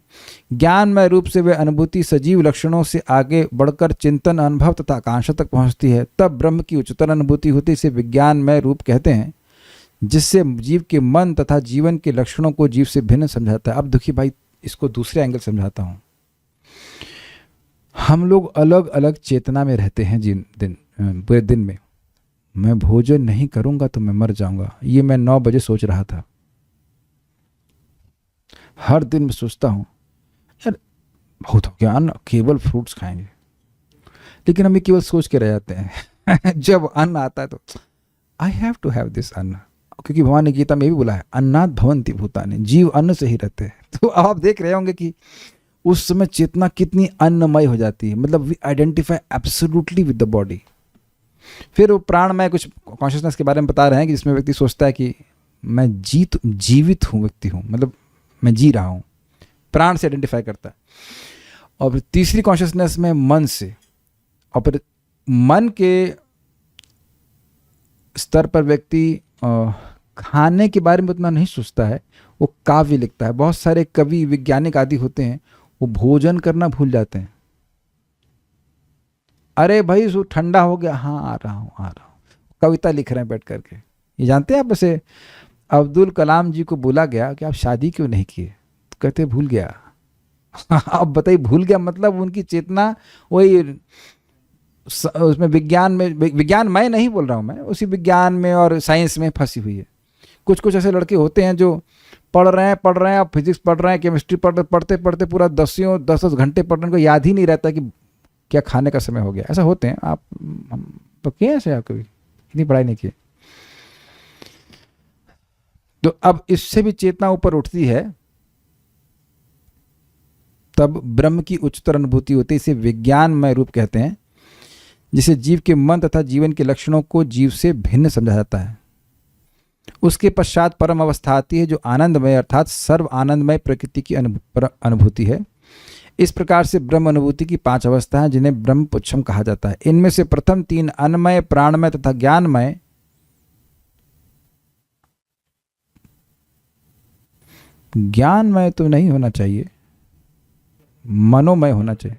ज्ञानमय रूप से वह अनुभूति सजीव लक्षणों से आगे बढ़कर चिंतन, अनुभव तथा आकांक्षा तक पहुंचती है। तब ब्रह्म की उच्चतर अनुभूति होती है। इसे विज्ञानमय रूप कहते हैं, जिससे जीव के मन तथा जीवन के लक्षणों को जीव से भिन्न समझाता है। अब देखिए भाई, इसको दूसरे एंगल समझाता हूँ। हम लोग अलग अलग चेतना में रहते हैं। पूरे दिन में मैं भोजन नहीं करूंगा तो मैं मर जाऊंगा, ये मैं 9 बजे सोच रहा था। हर दिन मैं सोचता हूँ यार बहुत हो गया अन्न, केवल फ्रूट्स खाएंगे, लेकिन हम ये केवल सोच के रह जाते हैं। जब अन्न आता है तो I have to have this anna, क्योंकि भगवान ने गीता में भी बोला है, अन्नात् भवन्ति भूतानि, जीव अन्न से ही रहते हैं। तो आप देख रहे होंगे कि उस समय चेतना कितनी अन्नमय हो जाती है। मतलब we identify absolutely with the body. फिर वो प्राणमय कुछ कॉन्शियसनेस के बारे में बता रहे हैं कि जिसमें व्यक्ति सोचता है कि मैं जीवित हूँ, व्यक्ति हूँ, मतलब मैं जी रहा हूँ। प्राण से आइडेंटिफाई करता है। और फिर तीसरी कॉन्शियसनेस में मन से, और फिर मन के स्तर पर व्यक्ति खाने के बारे में उतना नहीं सोचता है, वो काव्य लिखता है। बहुत सारे कवि वैज्ञानिक आदि होते हैं, वो भोजन करना भूल जाते हैं। अरे भाई सो ठंडा हो गया, हाँ आ रहा हूँ आ रहा हूँ, कविता लिख रहे हैं बैठ करके। ये जानते हैं आप, वैसे अब्दुल कलाम जी को बोला गया कि आप शादी क्यों नहीं किए, तो कहते भूल गया। अब बताइए, भूल गया मतलब उनकी चेतना वही उसमें विज्ञान में, विज्ञान मैं नहीं बोल रहा हूँ, मैं उसी विज्ञान में और साइंस में फंसी हुई है। कुछ कुछ ऐसे लड़के होते हैं जो पढ़ रहे हैं, अब फिजिक्स पढ़ रहे हैं, केमिस्ट्री पढ़ते पढ़ते पूरा 10 घंटे पढ़ रहे हैं, उनको याद ही नहीं रहता कि क्या खाने का समय हो गया। ऐसा होते हैं आप, हम तो किए ऐसे, आप कभी इतनी पढ़ाई नहीं की। तो अब इससे भी चेतना ऊपर उठती है, तब ब्रह्म की उच्चतर अनुभूति होती है। इसे विज्ञानमय रूप कहते हैं, जिसे जीव के मन तथा जीवन के लक्षणों को जीव से भिन्न समझा जाता है। उसके पश्चात परम अवस्था आती है, जो आनंदमय अर्थात सर्व आनंदमय प्रकृति की अनुभूति है। इस प्रकार से ब्रह्म अनुभूति की 5 अवस्थाएं, जिन्हें ब्रह्म पुच्छम कहा जाता है। इनमें से प्रथम 3 अन्नमय, प्राणमय तथा ज्ञानमय, ज्ञानमय तो नहीं होना चाहिए, मनोमय होना चाहिए,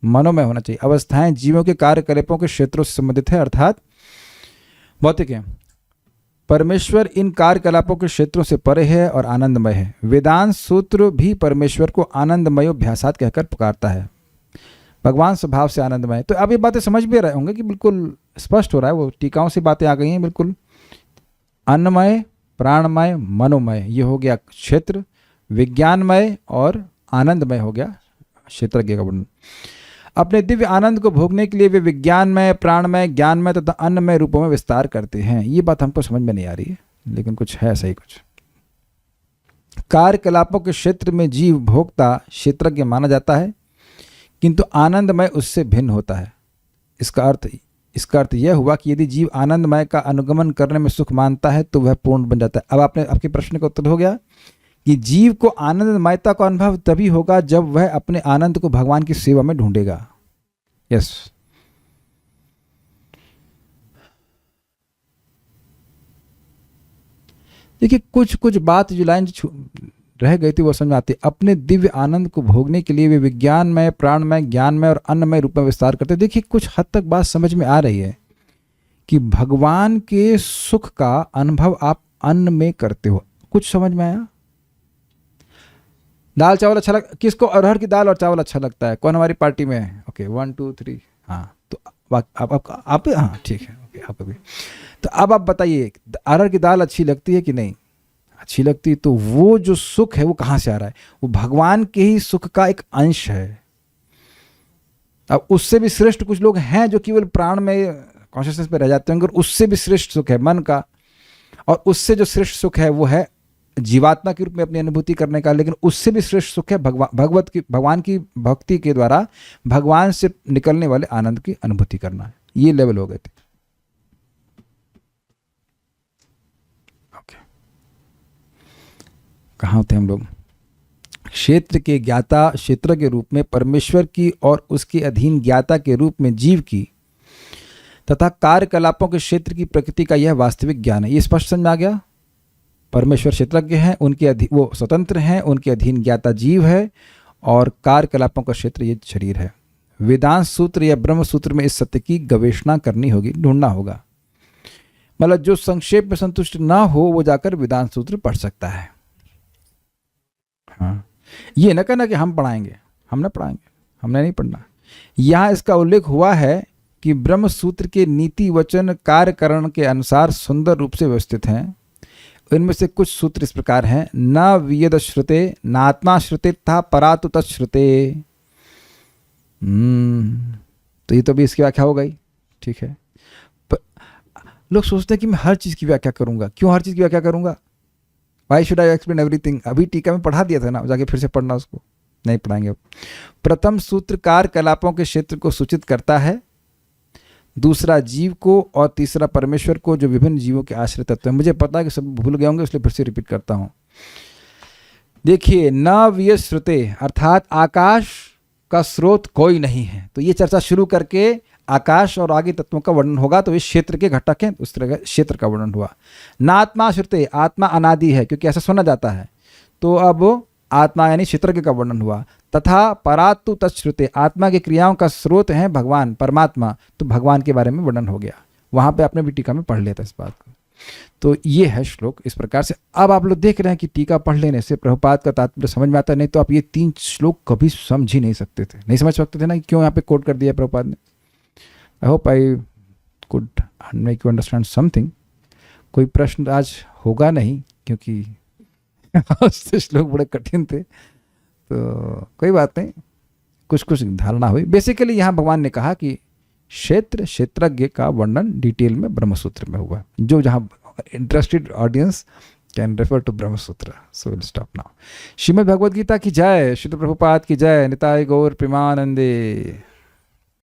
मनोमय होना चाहिए। अवस्थाएं जीवों के कार्यकलापों के क्षेत्रों से संबंधित है, अर्थात भौतिक है। परमेश्वर इन कार्यकलापों के क्षेत्रों से परे है और आनंदमय है। वेदांत सूत्र भी परमेश्वर को आनंदमयोभ्यासात कहकर पुकारता है। भगवान स्वभाव से आनंदमय है। तो अब ये बातें समझ भी रहे होंगे कि बिल्कुल स्पष्ट हो रहा है, वो टीकाओं से बातें आ गई हैं बिल्कुल। अन्नमय, प्राणमय, मनोमय, ये हो गया क्षेत्र। विज्ञानमय और आनंदमय हो गया क्षेत्रज्ञ का वर्णन। अपने दिव्य आनंद को भोगने के लिए वे विज्ञानमय, प्राणमय, ज्ञानमय तथा अन्नमय रूपों में विस्तार करते हैं। ये बात हमको समझ में नहीं आ रही है, लेकिन कुछ है सही। कुछ कार्यकलापों के क्षेत्र में जीव भोक्ता क्षेत्रज्ञ माना जाता है, किंतु आनंदमय उससे भिन्न होता है। इसका अर्थ यह हुआ कि यदि जीव आनंदमय का अनुगमन करने में सुख मानता है तो वह पूर्ण बन जाता है। अब आपके प्रश्न का उत्तर हो गया कि जीव को आनंदमयता का अनुभव तभी होगा जब वह अपने आनंद को भगवान की सेवा में ढूंढेगा। यस, देखिए कुछ कुछ बात जो लाइन रह गई थी वो समझ में आती है। अपने दिव्य आनंद को भोगने के लिए वे विज्ञानमय, प्राणमय, ज्ञानमय और अन्नमय रूप में विस्तार करते हैं। देखिए कुछ हद तक बात समझ में आ रही है कि भगवान के सुख का अनुभव आप अन्न में करते हो। कुछ समझ में आया? दाल चावल अच्छा किसको अरहर की दाल और चावल अच्छा लगता है? कौन हमारी पार्टी में है? ओके 1 2 3, हाँ तो आप हाँ ठीक है, ओके आप अभी। तो अब आप बताइए, अरहर की दाल अच्छी लगती है कि नहीं? अच्छी लगती है। तो वो जो सुख है वो कहाँ से आ रहा है? वो भगवान के ही सुख का एक अंश है। अब उससे भी श्रेष्ठ कुछ लोग हैं जो केवल प्राण में कॉन्शियसनेस पे रह जाते हैं, और उससे भी श्रेष्ठ सुख है मन का, और उससे जो श्रेष्ठ सुख है वो है जीवात्मा के रूप में अपनी अनुभूति करने का। लेकिन उससे भी श्रेष्ठ सुख है भगवान की भक्ति के द्वारा भगवान से निकलने वाले आनंद की अनुभूति करना है। ये लेवल हो गए थे। ओके, कहाँ होते हैं हम लोग? क्षेत्र के ज्ञाता क्षेत्र के रूप में परमेश्वर की और उसके अधीन ज्ञाता के रूप में जीव की तथा कार्यकलापों के क्षेत्र की प्रकृति का यह वास्तविक ज्ञान है। ये स्पष्ट समझ में आ गया? परमेश्वर क्षेत्रज्ञ हैं, उनके वो स्वतंत्र हैं, उनके अधीन ज्ञाता जीव है, और कार्यकलापों का क्षेत्र ये शरीर है। वेदांत सूत्र या ब्रह्म सूत्र में इस सत्य की गवेषणा करनी होगी, ढूंढना होगा। मतलब जो संक्षेप में संतुष्ट ना हो वो जाकर वेदांत सूत्र पढ़ सकता है। हाँ, ये न कहना कि हम पढ़ाएंगे, हम ना पढ़ाएंगे, हमने नहीं पढ़ना। यहाँ इसका उल्लेख हुआ है कि ब्रह्म सूत्र के नीति वचन कार्यकरण के अनुसार सुंदर रूप से व्यवस्थित हैं। इनमें से कुछ सूत्र इस प्रकार हैं: न वियद श्रुते, नात्मा श्रुते था परातु तच्छ्रुते। तो ये तो भी इसकी व्याख्या हो गई, ठीक है। लोग सोचते हैं कि मैं हर चीज़ की व्याख्या करूंगा। क्यों हर चीज़ की व्याख्या करूंगा? Why should I explain everything? अभी टीका में पढ़ा दिया था ना, जाके फिर से पढ़ना, उसको नहीं पढ़ाएंगे अब। प्रथम सूत्र कार्यकलापों के क्षेत्र को सूचित करता है, दूसरा जीव को, और तीसरा परमेश्वर को, जो विभिन्न जीवों के आश्रित तत्व हैं। मुझे पता है कि सब भूल गए होंगे, इसलिए फिर से रिपीट करता हूँ। देखिए, न व्यश्रुते अर्थात आकाश का स्रोत कोई नहीं है। तो ये चर्चा शुरू करके आकाश और आगे तत्वों का वर्णन होगा, तो इस क्षेत्र के घटक हैं, उस तरह का क्षेत्र का वर्णन हुआ। नात्मा श्रुते, आत्मा अनादि है, क्योंकि ऐसा सुना जाता है, तो अब आत्मा यानी क्षेत्र का वर्णन हुआ। तथा परातु तत्श्रुते, आत्मा की क्रियाओं का स्रोत है भगवान परमात्मा, तो भगवान के बारे में वर्णन हो गया। वहाँ पे आपने भी टीका में पढ़ लिया था इस बात को। तो ये है श्लोक इस प्रकार से। अब आप लोग देख रहे हैं कि टीका पढ़ लेने से प्रभुपाद का तात्पर्य समझ में आता है, नहीं तो आप ये 3 श्लोक कभी समझ ही नहीं सकते थे, नहीं समझ सकते थे ना, क्यों यहाँ पे कोट कर दिया प्रभुपाद ने। I hope I could make you understand something. कोई प्रश्न आज होगा नहीं, क्योंकि श्लोक बड़े कठिन थे, तो कोई बात नहीं, कुछ कुछ धारणा हुई। बेसिकली यहाँ भगवान ने कहा कि क्षेत्रज्ञ का वर्णन डिटेल में ब्रह्मसूत्र में हुआ। जो जहाँ interested audience can refer to Brahmasutra. So will stop now. Srimad Bhagavad Gita की जय, श्रील प्रभुपाद की जय, निताय गौर प्रेमानंदे।